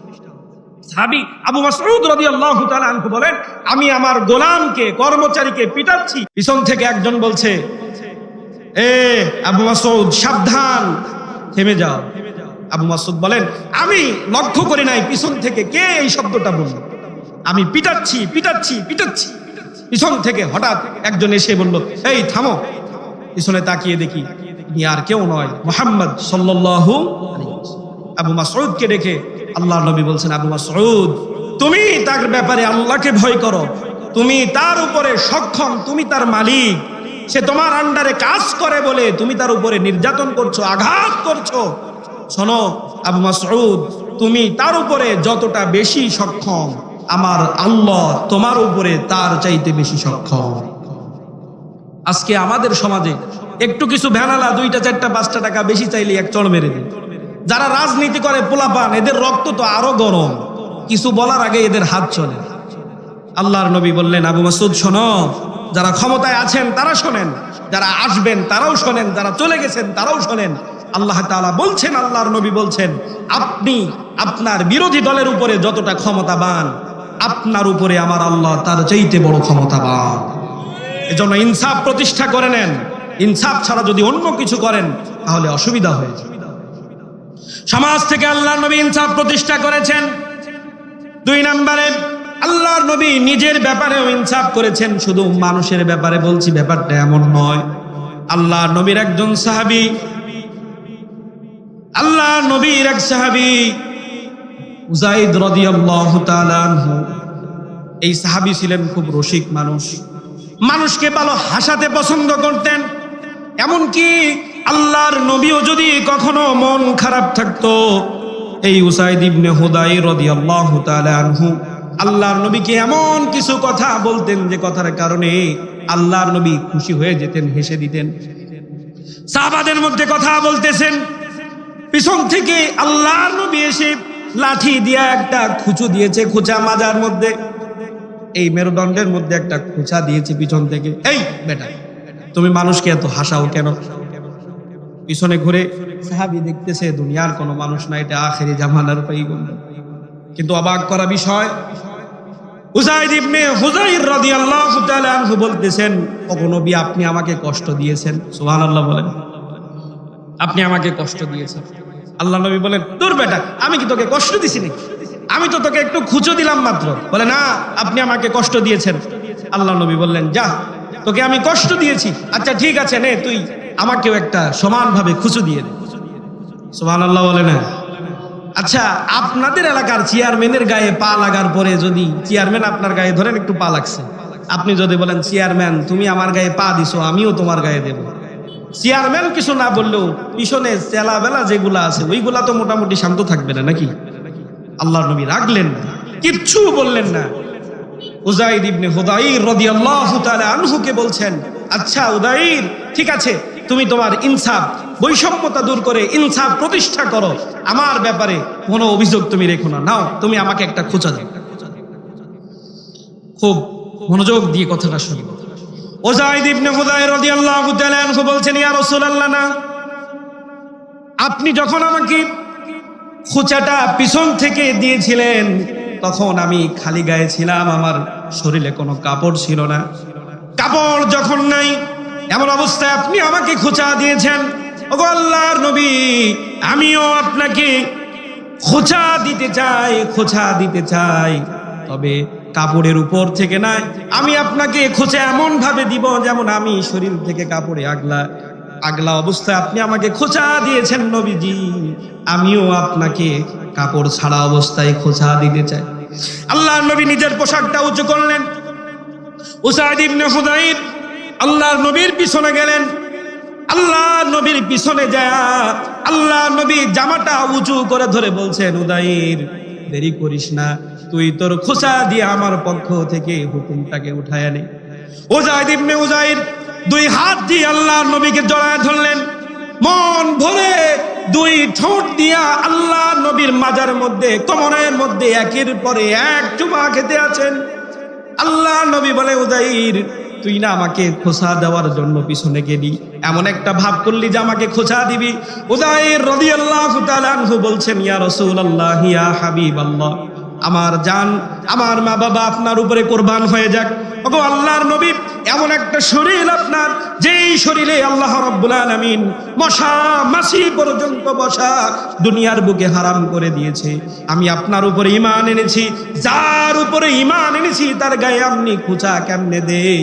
সাহাবী আবু মাসউদ রাদিয়াল্লাহু তাআলা আনহু বলেন, আমি আমার গোলামকে, কর্মচারীকে পিটাচ্ছি, পিছন থেকে একজন বলছে, এ আবু মাসউদ, সাবধান, থেমে যাও। আবু মাসউদ বলেন, আমি লক্ষ্য করি নাই পিছন থেকে কে এই শব্দটা বলল, আমি পিটাচ্ছি পিটাচ্ছি পিটাচ্ছি। পিছন থেকে হঠাৎ একজন এসে বলল, এই থামো। পিছনে তাকিয়ে দেখি আর কেউ নয়, মুহাম্মদ সাল্লাল্লাহু আলাইহি ওয়াসাল্লাম। আবু মাসউদকে দেখে আল্লাহর নবী বলছেন, আবু মাসউদ, তুমি তার ব্যাপারে আল্লাহকে ভয় করো, তুমি তার উপরে সক্ষম, তুমি তার মালিক, সে তোমার আন্ডারে কাজ করে বলে তুমি তার উপরে নির্যাতন করছো, আঘাত করছো। শোনো আবু মাসউদ, তুমি তার উপরে যতটা বেশি সক্ষম, আমার আল্লাহ তোমার উপরে তার চাইতে বেশি সক্ষম। আজকে আমাদের সমাজে একটু কিছু ভ্যানালা 2টা 4টা 5টা টাকা বেশি চাইলে এক চড় মেরে দেয়। যারা রাজনীতি করে পোলাপান, এদের রক্ত তো আরো গরম, কিছু বলার আগে এদের হাত চলে। আল্লাহর নবী বললেন, আবু মাসউদ শোনো, যারা ক্ষমতায় আছেন তারা শোনেন, যারা আসবেন তারাও শোনেন, যারা চলে গেছেন তারাও শোনেন। আল্লাহ তাআলা বলছেন, আল্লাহর নবী বলছেন, আপনি আপনার বিরোধী দলের উপরে যতটা ক্ষমতাবান, আপনার উপরে আমার আল্লাহ তার চাইতে বড় ক্ষমতাবান। এজন্য ইনসাফ প্রতিষ্ঠা করে নেন। ইনসাফ ছাড়া যদি অন্য কিছু করেন তাহলে অসুবিধা হয়ে যাবে। সমাজ থেকে আল্লাহর নবী ইনসাফ প্রতিষ্ঠা করেছেন। 2 নম্বরে আল্লাহর নবী নিজের ব্যাপারেও ইনসাফ করেছেন। শুধু মানুষের ব্যাপারে বলছি, ব্যাপারটা এমন নয়। আল্লাহর নবীর একজন সাহাবী, আল্লাহর নবীর এক সাহাবী উযাইদ রাদিয়াল্লাহু তাআলা আনহু, এই সাহাবী ছিলেন খুব রসিক মানুষ, মানুষকে ভালো হাসাতে পছন্দ করতেন। এমনকি আল্লাহর নবীও যদি কখনো মন খারাপ থাকতো, এই উসাইদ ইবনে হুদাইর রাদিয়াল্লাহু তাআলা আনহু আল্লাহর নবীকে এমন কিছু কথা বলতেন যে কথার কারণে আল্লাহর নবী খুশি হয়ে যেতেন, হেসে দিতেন। সাহাবাদের মধ্যে কথা বলতেছেন, পিছন থেকে আল্লাহর নবী এসে লাঠি দিয়ে একটা খুঁচু দিয়েছে, খোঁচা মাজার মধ্যে, এই মেরুদণ্ডের মধ্যে একটা খোঁচা দিয়েছে পিছন থেকে। এই বেটা, তুমি মানুষকে এত হাসাও কেন? পিছনে ঘুরে সাহাবী দেখতেছে দুনিয়ার কোনো মানুষ না, এটা আখেরি জামানার পয়গম্বর। কিন্তু অবাক করা বিষয়, উসাইদ ইবনে হুযাইর রাদিয়াল্লাহু তাআলা আনহু বলতেছেন, ওগো নবী, আপনি আমাকে কষ্ট দিয়েছেন। সুবহানাল্লাহ বলেন, আপনি আমাকে কষ্ট দিয়েছেন। আল্লাহ নবী বলেন, তোর বেটা, আমি কি তোকে কষ্ট দিছি নাকি? আমি তো তোকে একটু খুঁচো দিলাম মাত্র। বলে, না, আপনি আমাকে কষ্ট দিয়েছেন। আল্লাহ নবী বললেন, যা, তোকে আমি কষ্ট দিয়েছি, আচ্ছা ঠিক আছে, নে তুই আমাকেও একটা সমানভাবে খুঁচো দিয়ে দে। সুবহানাল্লাহ বলে না? আচ্ছা, আপনাদের এলাকার চেয়ারম্যানের গায়ে পা লাগার পরে যদি চেয়ারম্যান আপনার গায়ে, ধরেন একটু পা লাগছে, আপনি যদি বলেন, চেয়ারম্যান তুমি আমার গায়ে পা দিছো, আমিও তোমার গায়ে দেব, চেয়ারম্যান কিছু না বললেও পিছনে চেলাবেলা যেগুলা আছে ওইগুলা তো মোটামুটি শান্ত থাকবে না নাকি? আল্লাহর নবী রাগলেন না, কিচ্ছু বললেন না। উযাইদ ইবনে হুযাইর রাদিয়াল্লাহু তাআলা আনহুকে বলছেন, আচ্ছা উযাইর, ঠিক আছে, তুমি তোমার ইনসাফ, বৈষম্যতা দূর করে ইনসাফ প্রতিষ্ঠা করো, আমার ব্যাপারে কোনো অভিযোগ তুমি রেখো না, নাও তুমি আমাকে একটা খোঁচা দাও। খুব মনোযোগ দিয়ে কথাটা শুনুন। উযাইদ ইবনে হুযাইর রাদিয়াল্লাহু তাআলা আনহু বলছেন, ইয়া রাসূলুল্লাহ, না, আপনি যখন আমাকে খোঁচাটা পিছন থেকে দিয়েছিলেন তখন আমি খালি গায়ে ছিলাম, আমার শরীরে কোনো কাপড় ছিল না। কাপড় যখন নাই এমন অবস্থায় আপনি আমাকে খোঁচা দিয়েছেন। ওগো আল্লাহর নবী, আমিও আপনাকে খোঁচা দিতে চাই, খোঁচা দিতে চাই, তবে কাপড়ের উপর থেকে নয়, আমি আপনাকে খোঁচা এমন ভাবে দিব যেমন আমি শরীর থেকে কাপড়ে আগলা অবস্থায় আপনি আমাকে খোঁচা দিয়েছেন নবীজি, আমিও আপনাকে কাপড় ছাড়া অবস্থায় খোঁচা দিতে চাই। আল্লাহর নবী নিজের পোশাকটা উঁচু করলেন। উসাইদ ইবনে হুযাইর আল্লাহর নবীর পিছনে গেলেন। আল্লাহর নবীর পিছনে যায় আল্লাহর নবী জামাটা উঁচু করে ধরে বলছেন, উযাইর, দেরি করিস না, তুই তোর খোঁচা দিয়ে আমার পক্ষ থেকে হুকুমটাকে উঠায় নে। উসাইদ ইবনে হুযাইর দুই হাত দিয়ে আল্লাহর নবীকে জড়ায় ধরলেন, মন ভরে দুই ঠোঁট দিয়া আল্লাহর নবীর মাজার মধ্যে, কোমরের মধ্যে একের পরে এক চুমা খেতে আছেন। আল্লাহর নবী বলে, উযাইর, তুই না আমাকে খোঁচা দেওয়ার জন্য পিছনে গেলি, এমন একটা ভাব করলি যে আমাকে খোঁচা দিবি। উযাইর রাদিয়াল্লাহু তাআলা আনহু বলছেন, ইয়া রাসূলুল্লাহ, ইয়া হাবিবাল্লাহ, আমার জান, আমার মা বাবা আপনার উপরে কোরবান হয়ে যাক। ওগো আল্লাহর নবী, এমন একটা শরীর আপনার, যেই শরীরে আল্লাহ রাব্বুল আলামিন মশা মাছি পর্যন্ত বসা দুনিয়ার বুকে হারাম করে দিয়েছে, আমি আপনার উপরে ঈমান এনেছি, যার উপরে ঈমান এনেছি তার গায়ে আপনি খোঁচা কেমনে দেই?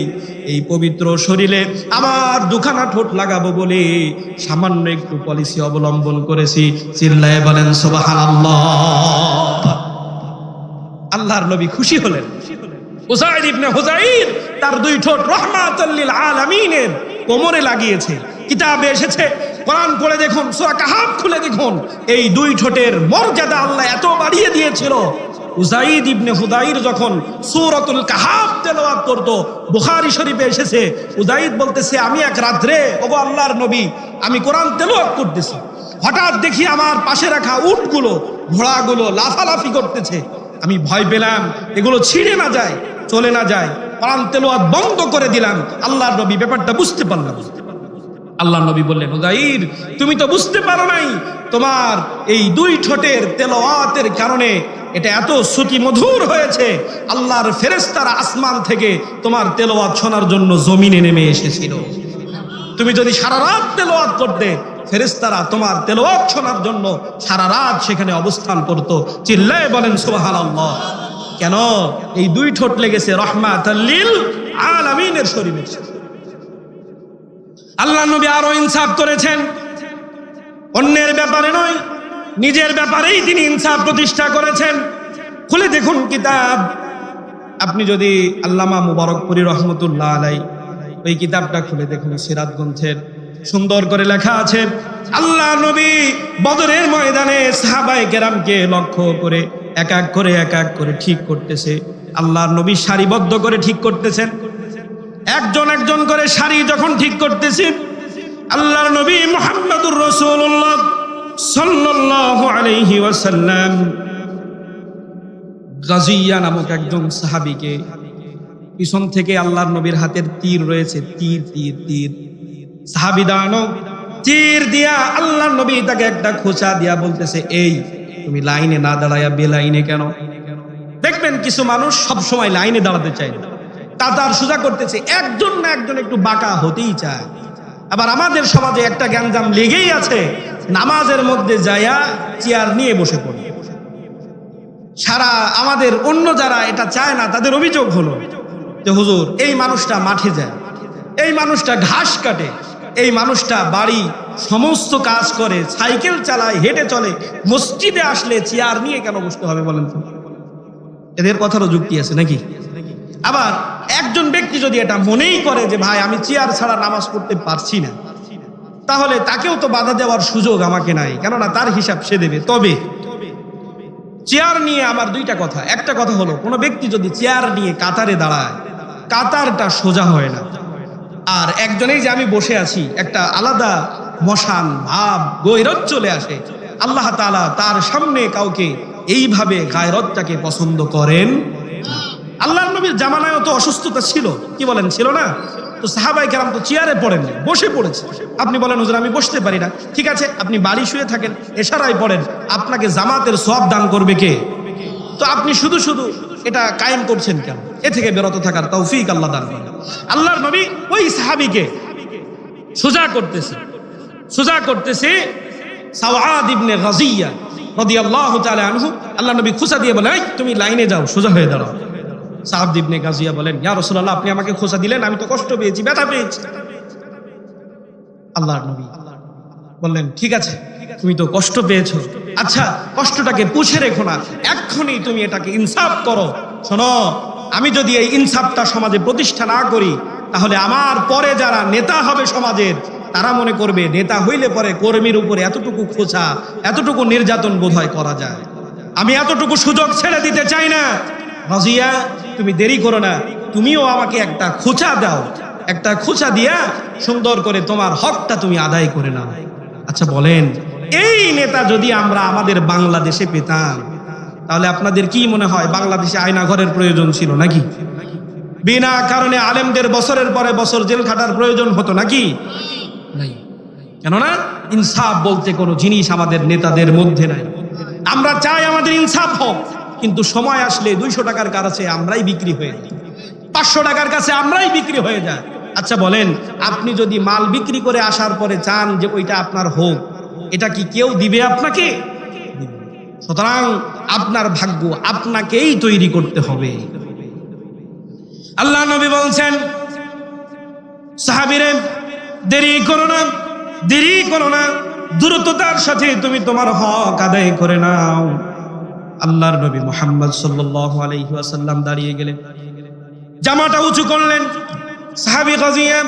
এই পবিত্র শরীরে আমার দুখানা ঠোঁট লাগাবো বলে সামান্য একটু পলিসি অবলম্বন করেছি। চিল্লায়ে বলেন সুবহানাল্লাহ। আল্লাহর নবী খুশি হলেন। উসাইদ ইবনে হুযাইর তার দুই ঠোঁট রাহমাতাল লিল আলামিনের কোমরে লাগিয়েছে। কিতাবে এসেছে, কোরআন পড়ে দেখুন, সূরা কাহাফ খুলে দেখুন, এই দুই ঠোঁটের মর্যাদা আল্লাহ এত বাড়িয়ে দিয়েছিল। উসাইদ ইবনে হুযাইর যখন সূরাতুল কাহাফ তেলাওয়াত করত, বুখারী শরীফে এসেছে, উসাইদ বলতেছে, আমি এক রাত্রে, ওগো আল্লাহর নবী, আমি কোরআন তেলাওয়াত করতেছি, হঠাৎ দেখি আমার পাশে রাখা উটগুলো, ঘোড়াগুলো লাফালাফি করতেছে। আমি ভয় পেলাম এগুলো ছিঁড়ে না যায়, চলে না যায়, কোরআন তেলাওয়াত বন্ধ করে দিলাম। আল্লাহর নবী ব্যাপারটা বুঝতে পারলাম। আল্লাহর নবী বললেন, উযাইর, তুমি তো বুঝতে পারো নাই, তোমার এই দুই ঠোঁটের তেলাওয়াতের কারণে এটা এত শ্রুতি মধুর হয়েছে, আল্লাহর ফেরেশতারা আসমান থেকে তোমার তেলাওয়াত শোনার জন্য জমিনে নেমে এসেছিল। তুমি যদি সারা রাত তেলাওয়াত করতে, ফেরেশতারা তোমার তেলাওয়াত শোনার জন্য সারা রাত সেখানে অবস্থান করত। চিল্লায়ে বলেন সুবহানাল্লাহ। কেন? এই দুই ঠোঁট লেগেছে রাহমাতাল লিল আলামিনের শরীরে। আল্লাহ নবী আরো ইনসাফ করেছেন, অন্যের ব্যাপারে নয়, নিজের ব্যাপারেই তিনি ইনসাফ প্রতিষ্ঠা করেছেন। খুলে দেখুন কিতাব, আপনি যদি আল্লামা মুবারকপুরী রহমতুল্লাহ আলাইহি ওই কিতাবটা খুলে দেখুন, সিরাত গ্রন্থের সুন্দর করে লেখা আছে, আল্লাহ নবী বদরের ময়দানে সাহাবায়ে কেরামকে লক্ষ্য করে এক এক করে ঠিক করতেছে। আল্লাহর নবী সারিবদ্ধ করে ঠিক করতেছেন, একজন একজন করে সারি যখন ঠিক করতেছি, আল্লাহর নবী মুহাম্মদুর রাসূলুল্লাহ সাল্লাল্লাহু আলাইহি ওয়াসাল্লাম গাজিয়া নামক একজন সাহাবীকে পিছন থেকে আল্লাহর নবীর হাতের তীর রয়েছে, তীর তীর তীর সাহাবী দাঁড়ানো, তীর দিয়া আল্লাহর নবী তাকে একটা খোঁচা দিয়া বলতেছে, এই তুমি লাইনে না দাঁড়ায়া বেলাইনে কেন? দেখবেন কিছু মানুষ সব সময় লাইনে দাঁড়াতে চায় না, কাতার সোজা করতেছে, একজন না একজন একটু বাঁকা হতেই চায়। আবার আমাদের সমাজে একটা গ্যাঞ্জাম লেগেই আছে, নামাজের মধ্যে যায়া চেয়ার নিয়ে বসে পড়ে। সারা আমাদের অন্য যারা এটা চায় না তাদের অভিযোগ হলো যে হুজুর এই মানুষটা মাঠে যায়, এই মানুষটা ঘাস কাটে, এই মানুষটা বাড়ি সমস্ত কাজ করে, সাইকেল চালায়, হেঁটে চলে, মসজিদে আসলে চেয়ার নিয়ে কেন বসতে হবে বলেন তো? এদের কথারও যুক্তি আছে নাকি? আবার একজন ব্যক্তি যদি এটা মনেই করে যে ভাই আমি চেয়ার ছাড়া নামাজ পড়তে পারছি না, তাহলে তাকেও তো বাধা দেওয়ার সুযোগ আমাকে নাই, কেননা তার হিসাব সে দেবে। তবে চেয়ার নিয়ে আমার দুইটা কথা, একটা কথা হলো কোনো ব্যক্তি যদি চেয়ার নিয়ে কাতারে দাঁড়ায়, কাতারটা সোজা হয় না। আর একজনেই যে আমি বসে আছি, একটা আলাদা মশান ভাব গৈরত চলে আসে। আল্লাহ তাআলা তার সামনে কাউকে এইভাবে গায়রতটাকে পছন্দ করেন। আল্লাহর নবীর জামানায়ও তো অসুস্থতা ছিল, কি বলেন, ছিল না? তো সাহাবায়ে কেরাম তো চেয়ারে পড়েন, বসে পড়েছে। আপনি বলেন হুজুর আমি বসতে পারি না, ঠিক আছে আপনি বাড়ি শুয়ে থাকেন, এশারায় পড়েন, আপনাকে জামাতের সওয়াব দান করবে কে? তো আপনি শুধু শুধু এটা কায়েম করছেন কেন? এ থেকে বিরত থাকার তৌফিক আল্লাহ দান করেন। আল্লাহর নবী ওই সাহাবীকে সোজা করতেছে সাওয়াদ ইবনে গাজিয়া রাদিয়াল্লাহু তাআলা আনহু। আল্লাহর নবী খোঁচা দিয়ে বলেন, এই তুমি লাইনে যাও, সোজা হয়ে দাঁড়াও। সাওয়াদ ইবনে গাজিয়া বলেন, ইয়া রাসূলুল্লাহ আপনি আমাকে খোঁচা দিলেন, আমি তো কষ্ট পেয়েছি, ব্যথা পেয়েছি। আল্লাহর নবী বললেন, ঠিক আছে তুমি তো কষ্ট পেয়েছো, আচ্ছা কষ্টটাকে পুষে রেখো না, এক্ষুনি তুমি এটাকে ইনসাফ করো। শোনো, আমি যদি এই ইনসাফটা সমাজে প্রতিষ্ঠা না করি, তাহলে আমার পরে যারা নেতা হবে সমাজের, তারা মনে করবে নেতা হইলে পরে কর্মীর উপরে এতটুকু খোঁচা, এতটুকু নির্যাতন বোধহয় করা যায়। আমি এতটুকু সুযোগ ছেড়ে দিতে চাই না। রাজিয়া তুমি দেরি করো না, তুমিও আমাকে একটা খোঁচা দাও, একটা খোঁচা দিয়া সুন্দর করে তোমার হকটা তুমি আদায় করে নাও। আচ্ছা বলেন, এই নেতা যদি আমরা আমাদের বাংলাদেশে পেতাম, তাহলে আপনাদের কি মনে হয় বাংলাদেশে আয়না ঘরের প্রয়োজন ছিল নাকি? বিনা কারণে আলেমদের বছরের পরে বছর জেল খাটার প্রয়োজন হতো নাকি? নাই। কেননা ইনসাফ বলতে কোনো জিনিস আমাদের নেতাদের মধ্যে নাই। আমরা চাই আমাদের ইনসাফ হোক, কিন্তু সময় আসলে 200 টাকার কাছে আমরাই বিক্রি হয়ে যাই, 500 টাকার কাছে আমরাই বিক্রি হয়ে যায়। আচ্ছা বলেন, আপনি যদি মাল বিক্রি করে আসার পরে চান যে ওইটা আপনার হোক, এটা কি কেউ দিবে আপনাকে? সুতরাং আপনার ভাগ্য আপনাকেই তৈরি করতে হবে। আল্লাহ নবী বলছেন, সাহাবীরে দেরি করো না, দেরি করো না, দ্রুততার সাথে তুমি তোমার হক আদায় করে নাও। আল্লাহর নবী মুহাম্মদ সাল্লাল্লাহু আলাইহি ওয়াসাল্লাম দাঁড়িয়ে গেলেন, জামাটা উঁচু করলেন। সাহাবী গাজিয়া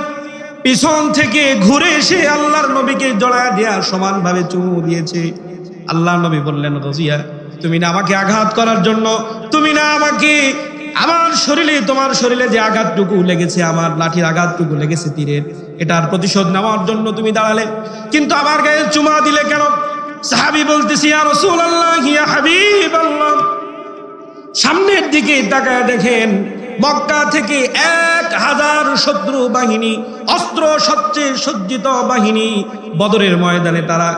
পিছন থেকে ঘুরে এসে আল্লাহর নবীকে জড়ায় দেয়া সমানভাবে চুমু দিয়েছে। আল্লাহর নবী বললেন, গাজিয়া তুমি না আমাকে আঘাত করার জন্য, তুমি না আমাকে আমার শরীরে, তোমার শরীরে যে আঘাতটুকু লেগেছে, আমার লাঠির আঘাতটুকু লেগেছে তীরের, এটার প্রতিশোধ নেওয়ার জন্য তুমি দাঁড়ালে, কিন্তু আমার গায়ে চুমা দিলে কেন? সাহাবী বলতেছি, ইয়া রাসূলুল্লাহ, ইয়া হাবিবাল্লাহ, সামনের দিকে তাকায় দেখেন মক্কা থেকে 1000 শত্রু বাহিনী, অস্ত্র শস্ত্রে সজ্জিত বাহিনী বদরের ময়দানে তারা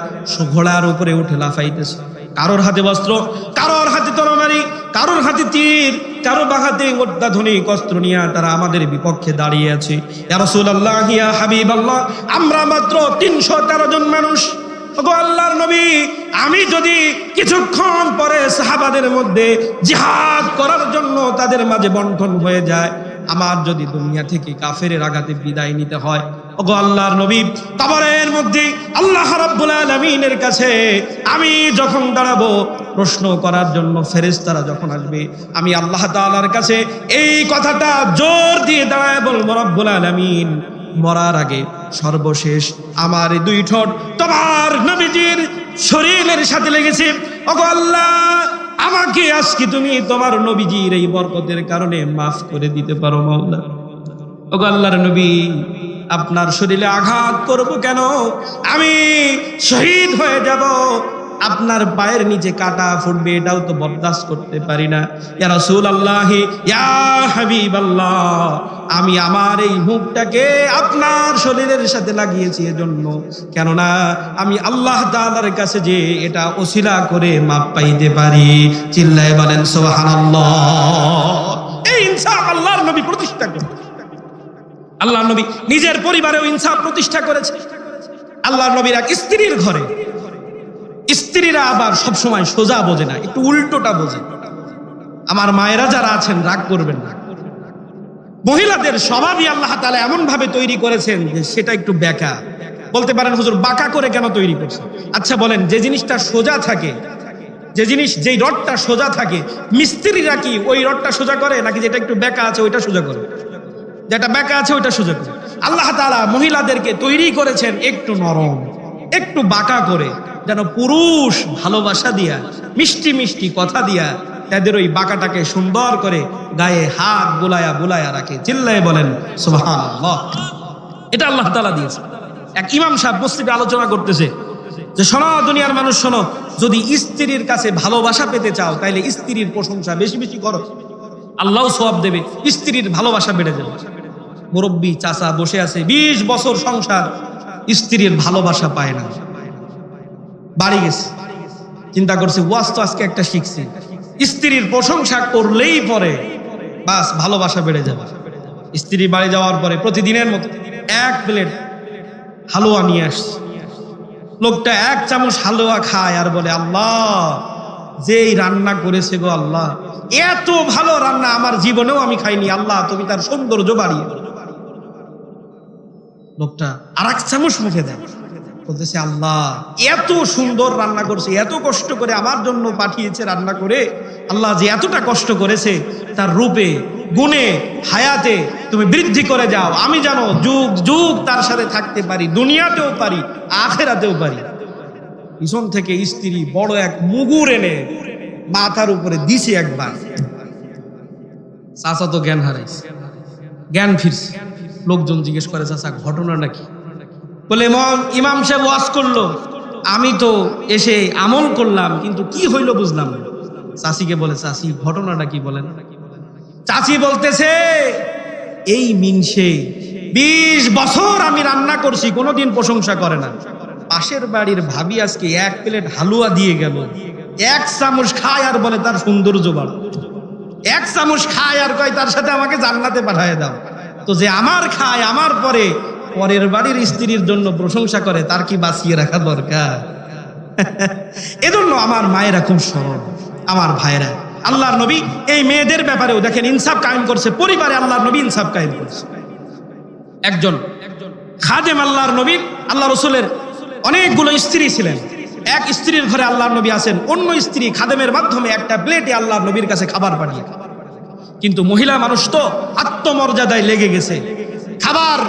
ঘোড়ার উপরে উঠে লাফাইতেছে। কারোর হাতে বস্ত্র, কারোর হাতে তরবারি, কারোর হাতে তীর, কারো বাহাতে অত্যাধুনিক অস্ত্র নিয়ে তারা আমাদের বিপক্ষে দাঁড়িয়ে আছে। ইয়া রাসূলুল্লাহ, ইয়া হাবিবাল্লাহ, আমরা মাত্র 313 জন মানুষ। ওগো আল্লাহর নবী, আমি যদি কিছুক্ষণ পরে সাহাবাদের মধ্যে জিহাদ করার জন্য তাদের মাঝে বন্টন হয়ে যায়, আমার যদি দুনিয়া থেকে কাফেরের আঘাতে বিদায় নিতে হয়, ওগো আল্লাহর নবী, কবরের মধ্যে আল্লাহ রাব্বুল আলামিনের কাছে আমি যখন দাঁড়াবো প্রশ্ন করার জন্য, ফেরেশতারা যখন আসবে, আমি আল্লাহ তাআলার কাছে এই কথাটা জোর দিয়ে দাঁড়ায় বলবো, রব্বুল আলামিন, মরার আগে সর্বশেষ আমার 2 ঠোঁট তোমার নবীজির শরীরের সাথে লেগেছে। ওগো আল্লাহ, আমাকে আজকে তুমি তোমার নবীজির এই বরকতের কারণে মাফ করে দিতে পারো মাওলা। ওগো আল্লাহর নবী, আপনার শরীরে আঘাত করব কেন? আমি শহীদ হয়ে যাব, আপনার পায়ের নিচে কাটা ফুটবে, এটাও তো বরদাস্ত করতে পারি না। ইয়া রাসূলুল্লাহ, ইয়া হাবিবাল্লাহ, আমি আমার এই মুখটাকে আপনার শরীরের সাথে লাগিয়েছি এজন্য, কেননা আমি আল্লাহ তাআলার কাছে যে এটা ওসিলা করে মাপ পাইতে পারি। চিল্লায়ে বলেন সুবহানাল্লাহ। এই ইনসাফ আল্লাহর নবী প্রতিষ্ঠা করেছেন। আল্লাহর নবী নিজের পরিবারেও ইনসাফ প্রতিষ্ঠা করেছে। আল্লাহর নবীর এক স্ত্রীর ঘরে, স্ত্রীরা আবার সবসময় সোজা বোঝে না, একটু উল্টোটা বোঝে। আমার মায়েরা যারা আছেন রাগ করবেন না, মহিলাদের স্বভাবই আল্লাহ তাআলা এমন ভাবে তৈরি করেছেন যে সেটা একটু বেঁকা। বলতে পারেন হুজুর বাঁকা করে কেন তৈরি করছে? আচ্ছা বলেন, যে জিনিসটা সোজা থাকে, যেই রডটা সোজা থাকে, মিস্ত্রিরা কি ওই রডটা সোজা করে নাকি যেটা একটু বেঁকা আছে ওইটা সোজা করে? যেটা বেঁকা আছে ওইটা সোজা করে। আল্লাহ তাআলা মহিলাদেরকে তৈরি করেছেন একটু নরম, একটু বাঁকা করে, যেন পুরুষ ভালোবাসা দিয়া, মিষ্টি মিষ্টি কথা দিয়া তাদের ওই বাঁকাটাকে সুন্দর করে গায়ে হাত বুলায়া বুলায়া রাখে। চিল্লায়ে বলেন সুবহানাল্লাহ। এটা আল্লাহ তাআলা দিয়েছে। এক ইমাম সাহেব মসজিদে আলোচনা করতেছে যে শোনো দুনিয়ার মানুষ, শোনো, যদি স্ত্রীর কাছে ভালোবাসা পেতে চাও তাইলে স্ত্রীর প্রশংসা বেশি বেশি করো, আল্লাহ সওয়াব দেবে, স্ত্রীর ভালোবাসা বেড়ে যাবে। মুরব্বী চাচা বসে আছে, 20 বছর সংসার, স্ত্রীর ভালোবাসা পায় না, বাড়ি গেছে, চিন্তা করছে ওয়াজ তো আজকে একটা শিখছি, স্ত্রীর প্রশংসা করলেই পরে বাস ভালোবাসা বেড়ে যাবে। স্ত্রী বাড়ি যাওয়ার পরে প্রতিদিনের মতো 1 প্লেট হালুয়া নিয়ে আসছে। লোকটা 1 চামচ হালুয়া খায় আর বলে, আল্লাহ যেই রান্না করেছে গো আল্লাহ, এত ভালো রান্না আমার জীবনেও আমি খাইনি, আল্লাহ তুমি তার সৌন্দর্য বাড়িয়ে। লোকটা আর 1 চামচ মুখে দেয়, বলতেছে আল্লাহ এত সুন্দর রান্না করছে, এত কষ্ট করে আমার জন্য পাঠিয়েছে রান্না করে, আল্লাহ যে এতটা কষ্ট করেছে তার রূপে গুণে হায়াতে তুমি বৃদ্ধি করে যাও, আমি যেন যুগ যুগ তার সাথে থাকতে পারি, দুনিয়াতেও পারি আখিরাতেও পারি। পিছন থেকে স্ত্রী বড় এক মুগুর এনে মাথার উপরে দিছে একবার। চাচা তো জ্ঞান হারাইছে, জ্ঞান ফিরছে। লোকজন জিজ্ঞেস করে, চাচা ঘটনা নাকি? বলে ইমাম সাহেব ওয়াজ করলো, আমি তো এসে আমল করলাম, কিন্তু কি হইল বুঝলাম না। চাচিকে বলে, চাচি ঘটনাটা কি বলেন? চাচি বলতেছে, এই মিনসে 20 বছর আমি রান্না করছি, কোনোদিন প্রশংসা করে না। পাশের বাড়ির ভাবি আজকে 1 প্লেট হালুয়া দিয়ে গেল, 1 চামচ খায় আর বলে তার সৌন্দর্য বাড়ো, 1 চামচ খায় আর কয় তার সাথে আমাকে জান্নাতে পাঠিয়ে দাও। তো যে আমার খায়, আমার পরে পরের বাড়ির স্ত্রীর জন্য প্রশংসা করে, তার কি বাঁচিয়ে রাখা দরকার? এজন্য আমার মায়েরা খুব সরল, আমার ভাইরা। আল্লাহর নবী এই মেয়েদের ব্যাপারেও দেখেন ইনসাফ কায়েম করছে, পরিবারে আল্লাহর নবী ইনসাফ কায়েম করছে। একজন খাদেম আল্লাহর নবীর, আল্লাহ রসুলের অনেকগুলো স্ত্রী ছিলেন, এক স্ত্রীর ঘরে আল্লাহর নবী আছেন, অন্য স্ত্রী খাদেমের মাধ্যমে একটা প্লেটে আল্লাহর নবীর কাছে খাবার পাঠিয়ে। কিন্তু মহিলা মানুষ তো আত্মমর্যাদায় লেগে গেছে, খাবার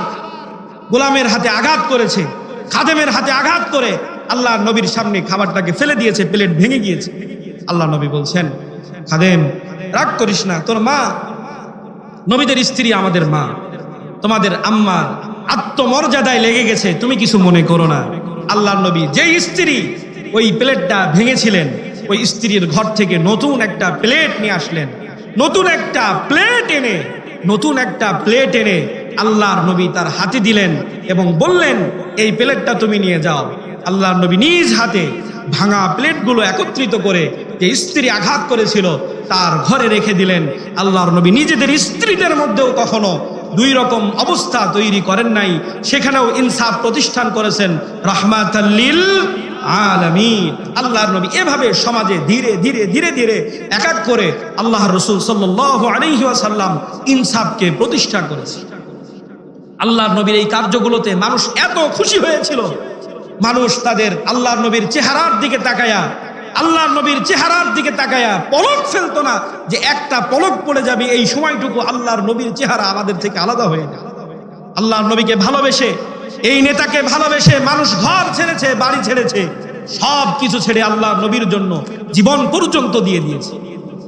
গোলামের হাতে আঘাত করেছে, খাদেমের হাতে আঘাত করে আল্লাহর নবীর সামনে খাবারটাকে ফেলে দিয়েছে, প্লেট ভেঙে গিয়েছে। আল্লাহ নবী বলছেন, খাদেম রাগ করিস না, তোর মা, নবীদের স্ত্রী আমাদের মা, তোমাদের আম্মার আত্মমর্যাদায় লেগে গেছে, তুমি কিছু মনে করো না। আল্লাহর নবী যেই স্ত্রী ওই প্লেটটা ভেঙেছিলেন, ওই স্ত্রীর ঘর থেকে নতুন একটা প্লেট নিয়ে আসলেন, নতুন একটা প্লেট এনে আল্লাহর নবী তার হাতে দিলেন এবং বললেন, এই প্লেটটা তুমি নিয়ে যাও। আল্লাহর নবী নিজ হাতে ভাঙা প্লেটগুলো একত্রিত করে যে স্ত্রী আঘাত করেছিল তার ঘরে রেখে দিলেন। আল্লাহর নবী নিজেদের স্ত্রীদের মধ্যেও কখনো 2 রকম অবস্থা তৈরি করেন নাই, সেখানেও ইনসাফ প্রতিষ্ঠান করেছেন রাহমাতাল লিল আলামিন। আল্লাহর নবী এভাবে সমাজে ধীরে ধীরে ধীরে ধীরে এক এক করে আল্লাহর রাসূল সাল্লাল্লাহু আলাইহি ওয়াসাল্লাম ইনসাফকে প্রতিষ্ঠা করেছে। আল্লাহর নবীর এই কার্যগুলোতে মানুষ এত খুশি হয়েছিল, মানুষ তাদের আল্লাহর নবীর চেহারার দিকে তাকায়া পলক ফেলতো না, যে একটা পলক পড়ে যাবে এই সময়টুকু আল্লাহর নবীর চেহারা আমাদের থেকে আলাদা হয়ে যাবে। আল্লাহর নবীকে ভালোবেসে, এই নেতাকে ভালোবেসে মানুষ ঘর ছেড়েছে, বাড়ি ছেড়েছে, সব কিছু ছেড়ে আল্লাহর নবীর জন্য জীবন পর্যন্ত দিয়ে দিয়েছে।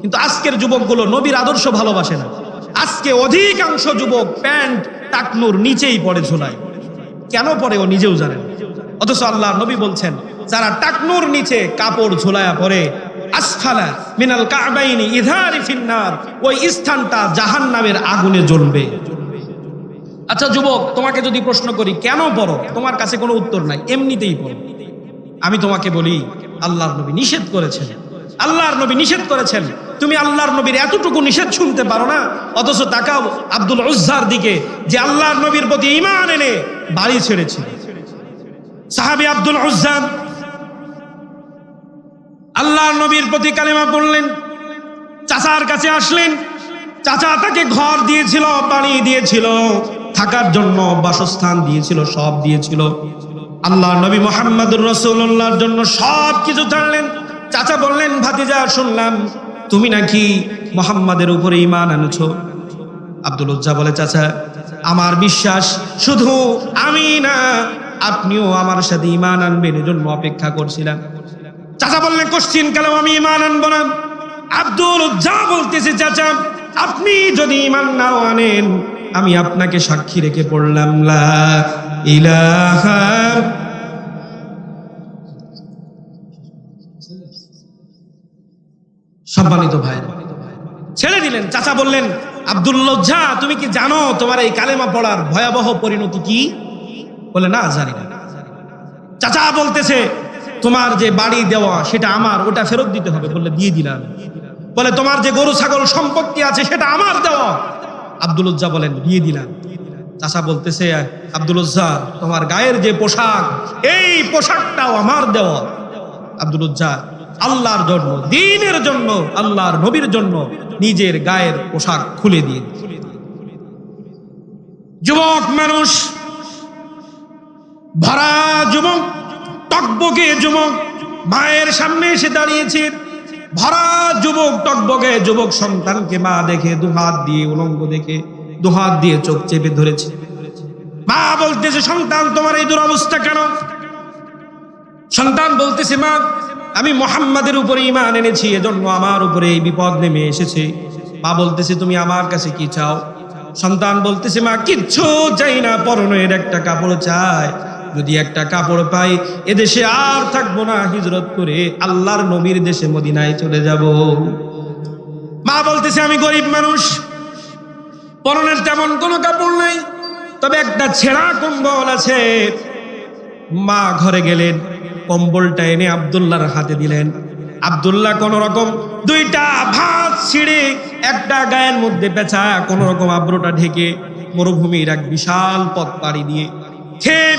কিন্তু আজকের যুবকগুলো নবীর আদর্শ ভালোবাসে না। আজকে অধিকাংশ যুবক প্যান্ট টাকনুর নিচেই পড়ে ঝোলায়। কেন পড়ে ও নিজেও জানেন। অথচ আল্লাহর নবী বলছেন, যারা টাকনুর নিচে কাপড় ঝোলায়া পড়ে, আসফালা মিনাল কাবাইনি ইযহারি ফিন্নার, ওই স্থানটা জাহান্নামের আগুনে জ্বলবে। আচ্ছা যুবক, তোমাকে যদি প্রশ্ন করি কেন পড়ো, তোমার কাছে কোনো উত্তর নাই, এমনিতেই পড়ো। আমি তোমাকে বলি, আল্লাহর নবী নিষেধ করেছেন। আল্লাহর নবী নিষেধ করেছেন। তুমি আল্লাহর নবীর এতটুকু নিষেধ শুনতে পারো না? অথচ তাকাও আব্দুল উজ্জার দিকে, যে আল্লাহর নবীর প্রতি ঈমান এনে বাড়ি ছেড়েছিল। সাহাবী আব্দুল উজ্জা আল্লাহর নবীর প্রতি কালেমা পড়লেন, চাচার কাছে আসলেন। চাচা তাকে ঘর দিয়েছিল, বাড়ি দিয়েছিল, থাকার জন্য বাসস্থান দিয়েছিল, সব দিয়েছিল। আল্লাহর নবী মুহাম্মদুর রাসূলুল্লাহর জন্য সব কিছু ছাড়লেন। চাচা বললেন, ভাতিজা শুনলাম তুমি নাকি মুহাম্মাদের উপরে ঈমান আনছো। আব্দুল উজ্জা বলে, চাচা আমার বিশ্বাস শুধু আমি না, আপনিও আমার সাথে ঈমান আনবেন, এজন্য অপেক্ষা করছিলাম। চাচা বললেন, কোশ্চিন কালেও আমি ঈমান আনবো না। আব্দুল উজ্জা বলতেছে, চাচা আপনি যদি ঈমান নাও আনেন, আমি আপনাকে সাক্ষী রেখে পড়লাম লা ইলাহা। সম্মানিত ভাই, ছেড়ে দিলেন। চাচা বললেন, আব্দুল উজ্জা তুমি কি জানো তোমার এই কালেমা পড়ার ভয়াবহ পরিণতি কি? বলে, না জানি না। চাচা বলতেছে, তোমার যে বাড়ি দেওয়া সেটা আমার, ওটা ফেরত দিতে হবে। বললে, দিয়ে দিলাম। বলে, তোমার যে গরু ছাগল সম্পত্তি আছে সেটা আমার দেওয়া। আব্দুল উজ্জা বলেন, দিয়ে দিলাম। চাচা বলতেছে, আব্দুল উজ্জা তোমার গায়ের যে পোশাক, এই পোশাকটাও আমার দেওয়া। আব্দুল উজ্জা আল্লাহর জন্য, দ্বীনের জন্য, আল্লাহর নবীর জন্য নিজের গায়ের পোশাক খুলে দিয়ে। যুবক মানুষ, ভরা যুবক, টকবকে যুবক, মায়ের সামনে এসে দাঁড়িয়েছে। ভরা যুবক, টকবকে যুবক সন্তানকে মা দেখে দুহাত দিয়ে, উলঙ্গ দেখে দুহাত দিয়ে চোখ চেপে ধরেছে। মা বলতেছে, সন্তান তোমার এই দুরবস্থা কেন? সন্তান বলতেছে, মা আমি মুহাম্মাদের উপরে ঈমান এনেছি, এজন্য আমার উপরে এই বিপদ নেমে এসেছে। মা বলতেছে, তুমি আমার কাছে কি চাও? সন্তান বলতেছে, মা কিচ্ছু চাই না, পরনের একটা কাপড় চাই। যদি একটা কাপড় পাই, এদেশে আর থাকবো না, হিজরত করে আল্লাহর নবীর দেশে মদিনায় চলে যাব। মা বলতেছে, আমি গরিব মানুষ, পরনের তেমন কোনো কাপড় নাই, তবে একটা ছেঁড়া কম্বল আছে। মা ঘরে গেলেন, কম্বলটা এনে আব্দুল্লাহর হাতে দিলেন। আব্দুল্লাহ কোন রকম দুইটা ভাত ছিঁড়ে একটা গায়ের মধ্যে পেঁচা, কোন রকম আব্রুটা ঢেকে মরুভূমির এক বিশাল পথ পাড়ি দিয়ে, খেয়ে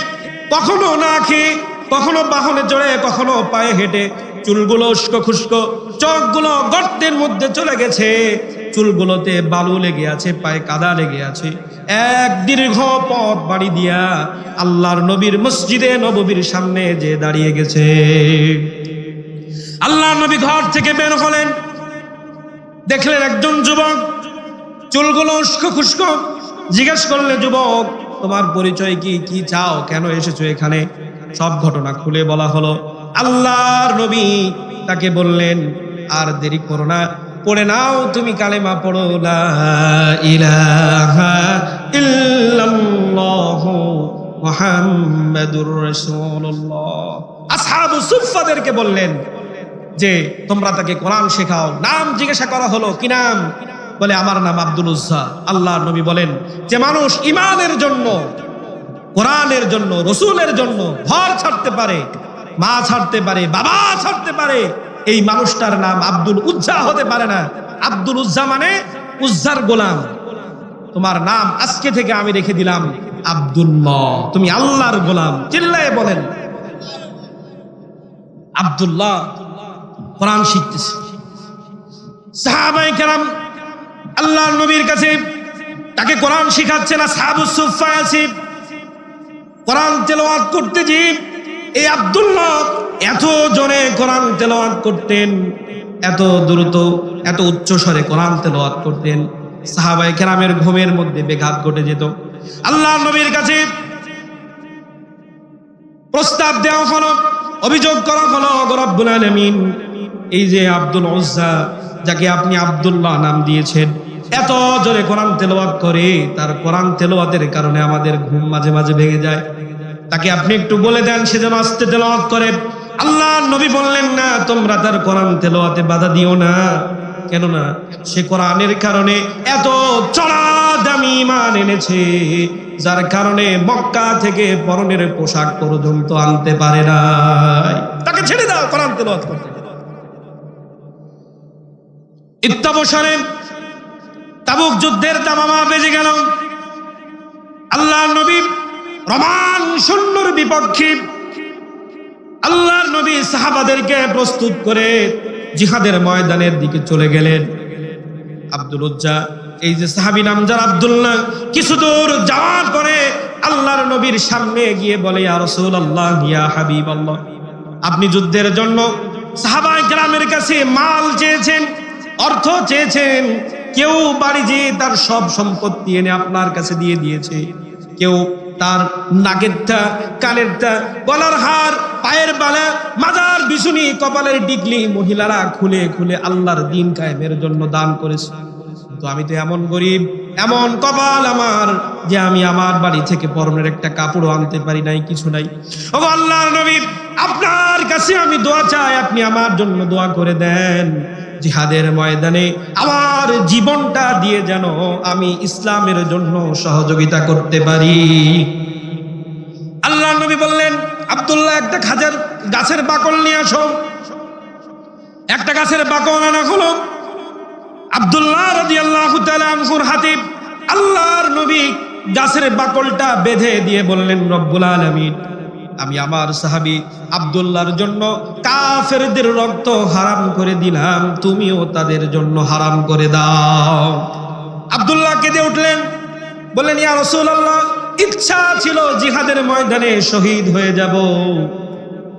কখনো না খেয়ে, কখনো বাহনে চড়ে, কখনো পায়ে হেঁটে, চুলগুলো উস্কো খুস্কো, চোখগুলো গর্তের মধ্যে চলে গেছে, চুলগুলোতে বালু লেগে আছে, পায়ে কাদা লেগে আছে। এক দীর্ঘ পথ বাড়ি দিয়া আল্লাহর নবীর মসজিদে নববীর সামনে যে দাঁড়িয়ে গেছে। আল্লাহর নবী ঘর থেকে বের হলেন, দেখলেন একজন যুবক, চুলগুলো উস্কো খুস্কো। জিজ্ঞেস করলে, যুবক তোমার পরিচয় কি, কি চাও, কেন এসেছো এখানে? সব ঘটনা খুলে বলা হলো। আল্লাহর নবী তাকে বললেন, আর দেরি করো না, পড়ে নাও তুমি কালেমা পড়ো, লা ইলাহা ইল্লাল্লাহু মুহাম্মাদুর রাসূলুল্লাহ। আসহাবু সুফফাদেরকে বললেন যে তোমরা তাকে কোরআন শেখাও। নাম জিজ্ঞাসা করা হলো, কি নাম? বলে, আমার নাম আব্দুল উজ্জা। আল্লাহর নবী বলেন, যে মানুষ ঈমানের জন্য, কোরআনের জন্য, রসুলের জন্য ঘর ছাড়তে পারে, মা ছাড়তে পারে, বাবা ছাড়তে পারে, এই মানুষটার নাম আব্দুল উজ্জা হতে পারে না। আব্দুল উজ্জা মানে উজ্জার গোলাম। তোমার নাম আজকে থেকে আমি রেখে দিলাম আব্দুল্লাহ, তুমি আল্লাহর গোলাম। চিল্লায়ে বলেন, আব্দুল্লাহ কোরআন শিখতেছে। সাহাবায়ে কেরাম আল্লাহর নবীর কাছে তাকে কোরআন শিখাচ্ছেন। আসহাবুস সুফফা আছে, কোরআন তেলাওয়াত করতে যে এই আব্দুল্লাহ এত জোরে কোরআন তেলাওয়াত করতেন, এত দ্রুত, এত উচ্চ স্বরে কোরআন তেলাওয়াত করতেন, সাহাবায়ে কেরামের ঘুমের মধ্যে ব্যাঘাত ঘটে যেত। আল্লাহর নবীর কাছে প্রস্তাব দেওয়া হলো, অভিযোগ করা হলো, রব্বুল আলামিন এই যে আব্দুল উজ্জা যাকে আপনি আব্দুল্লাহ নাম দিয়েছেন, এত জোরে কোরআন তেলাওয়াত করে, তার কোরআন তেলাওয়াতের কারণে আমাদের ঘুম মাঝে মাঝে ভেঙে যায়, তাকে আপনি একটু বলে দেন সে যেন আস্তে তেলাওয়াত করে। আল্লাহর নবী বললেন, না, তোমরা তার কোরআন তেলাওয়াতে বাধা দিও না, কেননা সে কোরআনের কারণে এত চড়া দামি ঈমান এনেছে, যার কারণে মক্কা থেকে পরনের পোশাক পর্যন্ত আনতে পারে না, তাকে ছেড়ে দাও কোরআন তেলাওয়াত করতে। ইত্তাবসারে তাবুক যুদ্ধের দামামা বেজে গেল। আল্লাহর নবী রোমান সৈন্যর বিপক্ষে আল্লাহর নবী সাহাবাদেরকে প্রস্তুত করে জিহাদের ময়দানের দিকে চলে গেলেন। আব্দুল উজ্জা, এই যে সাহাবী নামজার আব্দুল্লাহ, কিছু দূর যাওয়ার পরে আল্লাহর নবীর সামনে গিয়ে বলে, ইয়া রাসূলুল্লাহ, ইয়া হাবিবাল্লাহ, আপনি যুদ্ধের জন্য সাহাবায়ে কেরামের কাছে মাল চেয়েছেন, অর্থ চেয়েছেন, কেউ বাড়ি যেয়ে তার সব সম্পত্তি এনে আপনার কাছে দিয়ে দিয়েছে, কেউ তার নাগেরটা, কানেরটা, গলার হার, পায়ের বালা, মাজার বিছুনি, কপালের টিকলি মহিলারা খুলে খুলে আল্লাহর দ্বীন কায়েমের জন্য দান করেছে। তো আমি তো এমন গরিব, এমন কপাল আমার যে আমি আমার বাড়ি থেকে পরনের একটা কাপড়ও আনতে পারি নাই, কিছু নাই। ও আল্লাহর নবী, আপনার কাছে আমি দোয়া চাই, আপনি আমার জন্য দোয়া করে দেন, জিহাদের ময়দানে আমার জীবনটা দিয়ে যেন আমি ইসলামের জন্য সহযোগিতা করতে পারি। আল্লাহর নবী বললেন, আব্দুল্লাহ, একটা গাছের বাকল নিয়ে আসো। একটা গাছের বাকল আনা হলো। আব্দুল্লাহ রাদিয়াল্লাহু তাআলা আনহুর হাতে আল্লাহর নবী গাছের বাকলটা বেঁধে দিয়ে বললেন, রব্বুল আলামিন, আমি আমার সাহাবী আব্দুল্লাহর জন্য কাফেরদের রক্ত হারাম করে দিলাম, তুমিও তাদের জন্য হারাম করে দাও। আব্দুল্লাহ কেঁদে উঠলেন, বললেন, ইয়া রাসূলুল্লাহ, ইচ্ছা ছিল জিহাদের ময়দানে শহীদ হয়ে যাব,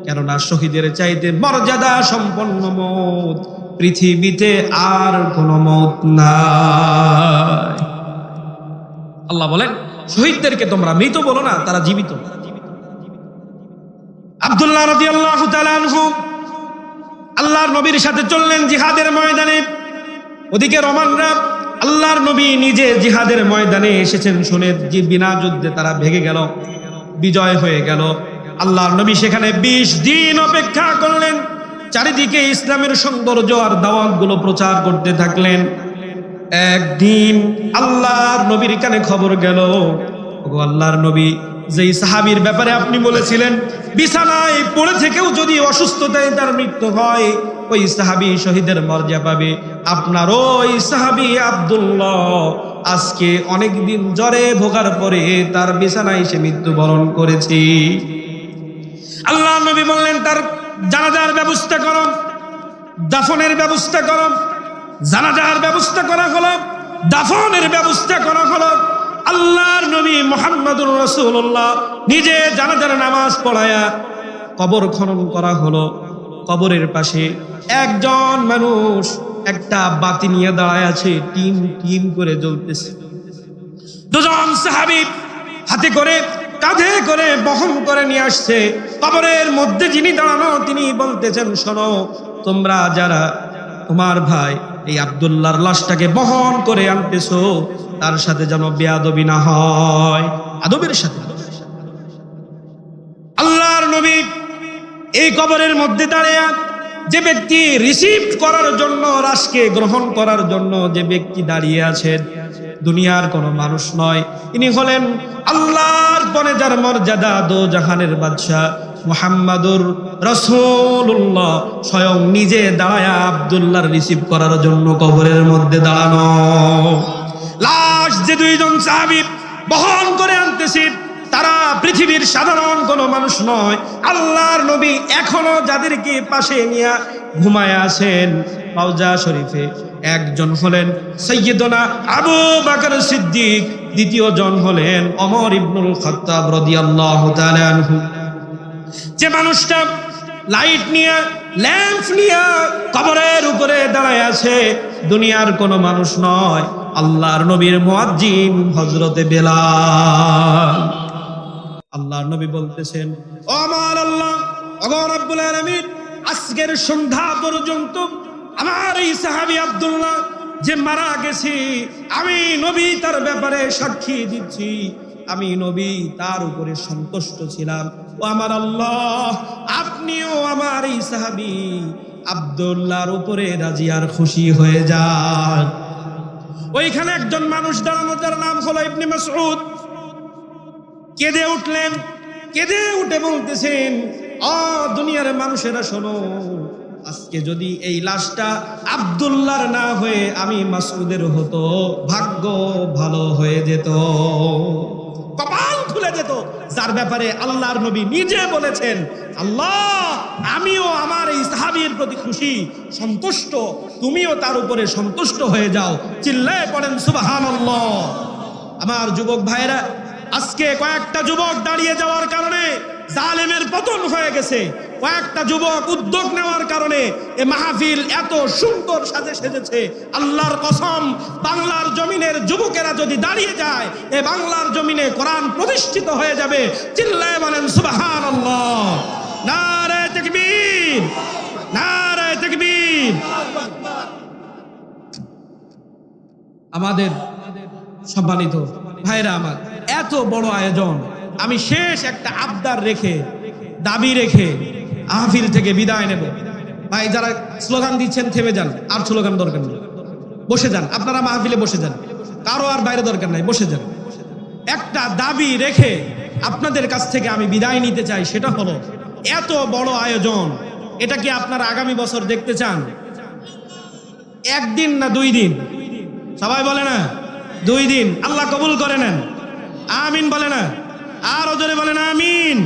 কেননা শহীদের চাইতে মর্যাদা সম্পন্ন মওত পৃথিবীতে আর কোনো মওত নাই। আল্লাহ বলেন, শহীদদেরকে তোমরা মৃত বলো না, তারা জীবিত। আব্দুল্লাহ রাদিয়াল্লাহু তাআলা আনহু আল্লাহর নবীর সাথে চললেন জিহাদের ময়দানে। ওদিকে রোমানরা আল্লাহর নবী নিজে জিহাদের ময়দানে এসেছেন শুনে যে বিনা যুদ্ধে তারা ভেগে গেল, বিজয় হয়ে গেল। আল্লাহর নবী সেখানে 20 দিন অপেক্ষা করলেন, চারিদিকে ইসলামের সৌন্দর্য আর দাওয়াতগুলো প্রচার করতে থাকলেন। একদিন আল্লাহর নবীর কানে খবর গেল, ওগো আল্লাহর নবী, যেই সাহাবীর ব্যাপারে আপনি বলেছিলেন বিছানায় পড়ে থেকেও যদি অসুস্থতায় তার মৃত্যু হয় ওই সাহাবী শহীদের মর্যাদা পাবে, আপনার ওই সাহাবী আব্দুল্লাহ আজকে অনেক দিন জ্বরে ভোগার পরে তার বিছানায় সে মৃত্যুবরণ করেছে। আল্লাহ নবী বললেন, তার জানাজার ব্যবস্থা করো, দাফনের ব্যবস্থা করো। জানাজার ব্যবস্থা করা হলো, দাফনের ব্যবস্থা করা হলো। আল্লাহর নবী মুহাম্মদুর রাসূলুল্লাহ নিজে জানাজার নামাজ পড়ায়া কবর খনন করা হলো। কবরের পাশে একজন মানুষ একটা বাতি নিয়ে দাঁড়ায় আছে, টিম টিম করে জ্বলতেছে। দুজন সাহাবী হাতে করে কাঁধে করে বহন করে নিয়ে আসছে। কবরের মধ্যে যিনি দাঁড়ানো তিনি বলতেছেন, শোনো, তোমরা যারা তোমার ভাই এই আব্দুল্লাহর লাশটাকে বহন করে আনতেছো, তার সাথে যেন বেয়াদবি না হয়, আদবের সাথে। আল্লাহর নবী এই কবরের মধ্যে দাঁড়িয়ে যে ব্যক্তি রিসিভ করার জন্য, লাশকে গ্রহণ করার জন্য যে ব্যক্তি দাঁড়িয়ে আছেন, দুনিয়ার কোনো মানুষ নয়, ইনি হলেন আল্লাহর পরে যার মর্যাদা দো জাহানের বাদশা মুহাম্মাদুর রাসূলুল্লাহ স্বয়ং নিজে দাঁড়ায়া আব্দুল্লাহর রিসিভ করার জন্য কবরের মধ্যে দাঁড়ানো। লাশ যে দুইজন সাহাবী বহন করে আনতেছে তারা পৃথিবীর সাধারণ কোনো মানুষ নয়। আল্লাহর নবী এখনো যাদেরকে পাশে নিয়ে ঘুমায় আছেন রওজা শরীফে, একজন হলেন সাইয়্যিদুনা আবু বকর সিদ্দিক, দ্বিতীয় জন হলেন ওমর ইবনুল খাত্তাব রাদিয়াল্লাহু তাআলা আনহু। যে মানুষটা লাইট নিয়ে, ল্যাম্প নিয়ে কবরের উপরে দাঁড়ায় আছে দুনিয়ার কোনো মানুষ নয়, আল্লাহর নবীর মুয়াজ্জিন হযরতে বেলাল। আল্লাহর নবী বলতেছেন, ও আমার আল্লাহ, ওগো রব্বুল আলামিন, আজকের সন্ধ্যা পর্যন্ত আমার এই সাহাবী আব্দুল্লাহ যে মারা গেছে, আমি নবী তার ব্যাপারে সাক্ষী দিচ্ছি, আমি নবী তার উপরে সন্তুষ্ট ছিলাম। ও আমার আল্লাহ, আপনিও আমার এই সাহাবী আব্দুল্লাহর উপরে রাজি আর খুশি হয়ে যান। ওইখানে একজন মানুষ দাঁড়ানো, যার নাম হলো ইবনে মাসউদ, কেঁদে উঠলেন। কেঁদে উঠে বলতেছেন, দুনিয়ার মানুষেরা শোনো, আজকে যদি এই লাশটা আব্দুল্লাহর না হয়ে আমি মাসউদের হতো, ভাগ্য ভালো হয়ে যেত, কপাল খুলে যেত, যার ব্যাপারে আল্লাহর নবী নিজে বলেছেন, আল্লাহ আমিও আমার এই সাহাবীর প্রতি খুশি, সন্তুষ্ট, তুমিও তার উপরে সন্তুষ্ট হয়ে যাও। চিল্লায়ে পড়েন সুবহানাল্লাহ। আমার যুবক ভাইরা, আজকে কয়েকটা যুবক দাঁড়িয়ে যাওয়ার কারণে জালেমের পতন হয়ে গেছে। কয়েকটা যুবক উদ্যোগ নেওয়ার কারণে এ মাহফিল এত সুন্দর সাজে সেজেছে। আল্লাহর কসম, বাংলার জমিনের যুবকেরা যদি দাঁড়িয়ে যায়, এ বাংলার জমিনে কোরআন প্রতিষ্ঠিত হয়ে যাবে। চিল্লায়ে বলেন সুবহানাল্লাহ। নারে তাকবীর, নারে তাকবীর। আমাদের সম্মানিত ভাইরা আমার, এত বড় আয়োজন, আমি শেষ একটা আবদার রেখে, দাবি রেখে মাহফিল থেকে বিদায় নেব। ভাই যারা স্লোগান দিচ্ছেন থেমে যান, আর স্লোগান দরকার নেই, বসে যান, আপনারা মাহফিলে বসে যান, কারো আর বাইরে দরকার নাই, বসে যান। একটা দাবি রেখে আপনাদের কাছ থেকে আমি বিদায় নিতে চাই, সেটা হলো এত বড় আয়োজন, এটা কি আপনারা আগামী বছর দেখতে চান? একদিন না 2 দিন? সবাই বলে না 2 দিন। আল্লাহ কবুল করে নেন, আমিন বলে না, আর জোরে বলে না আমিন।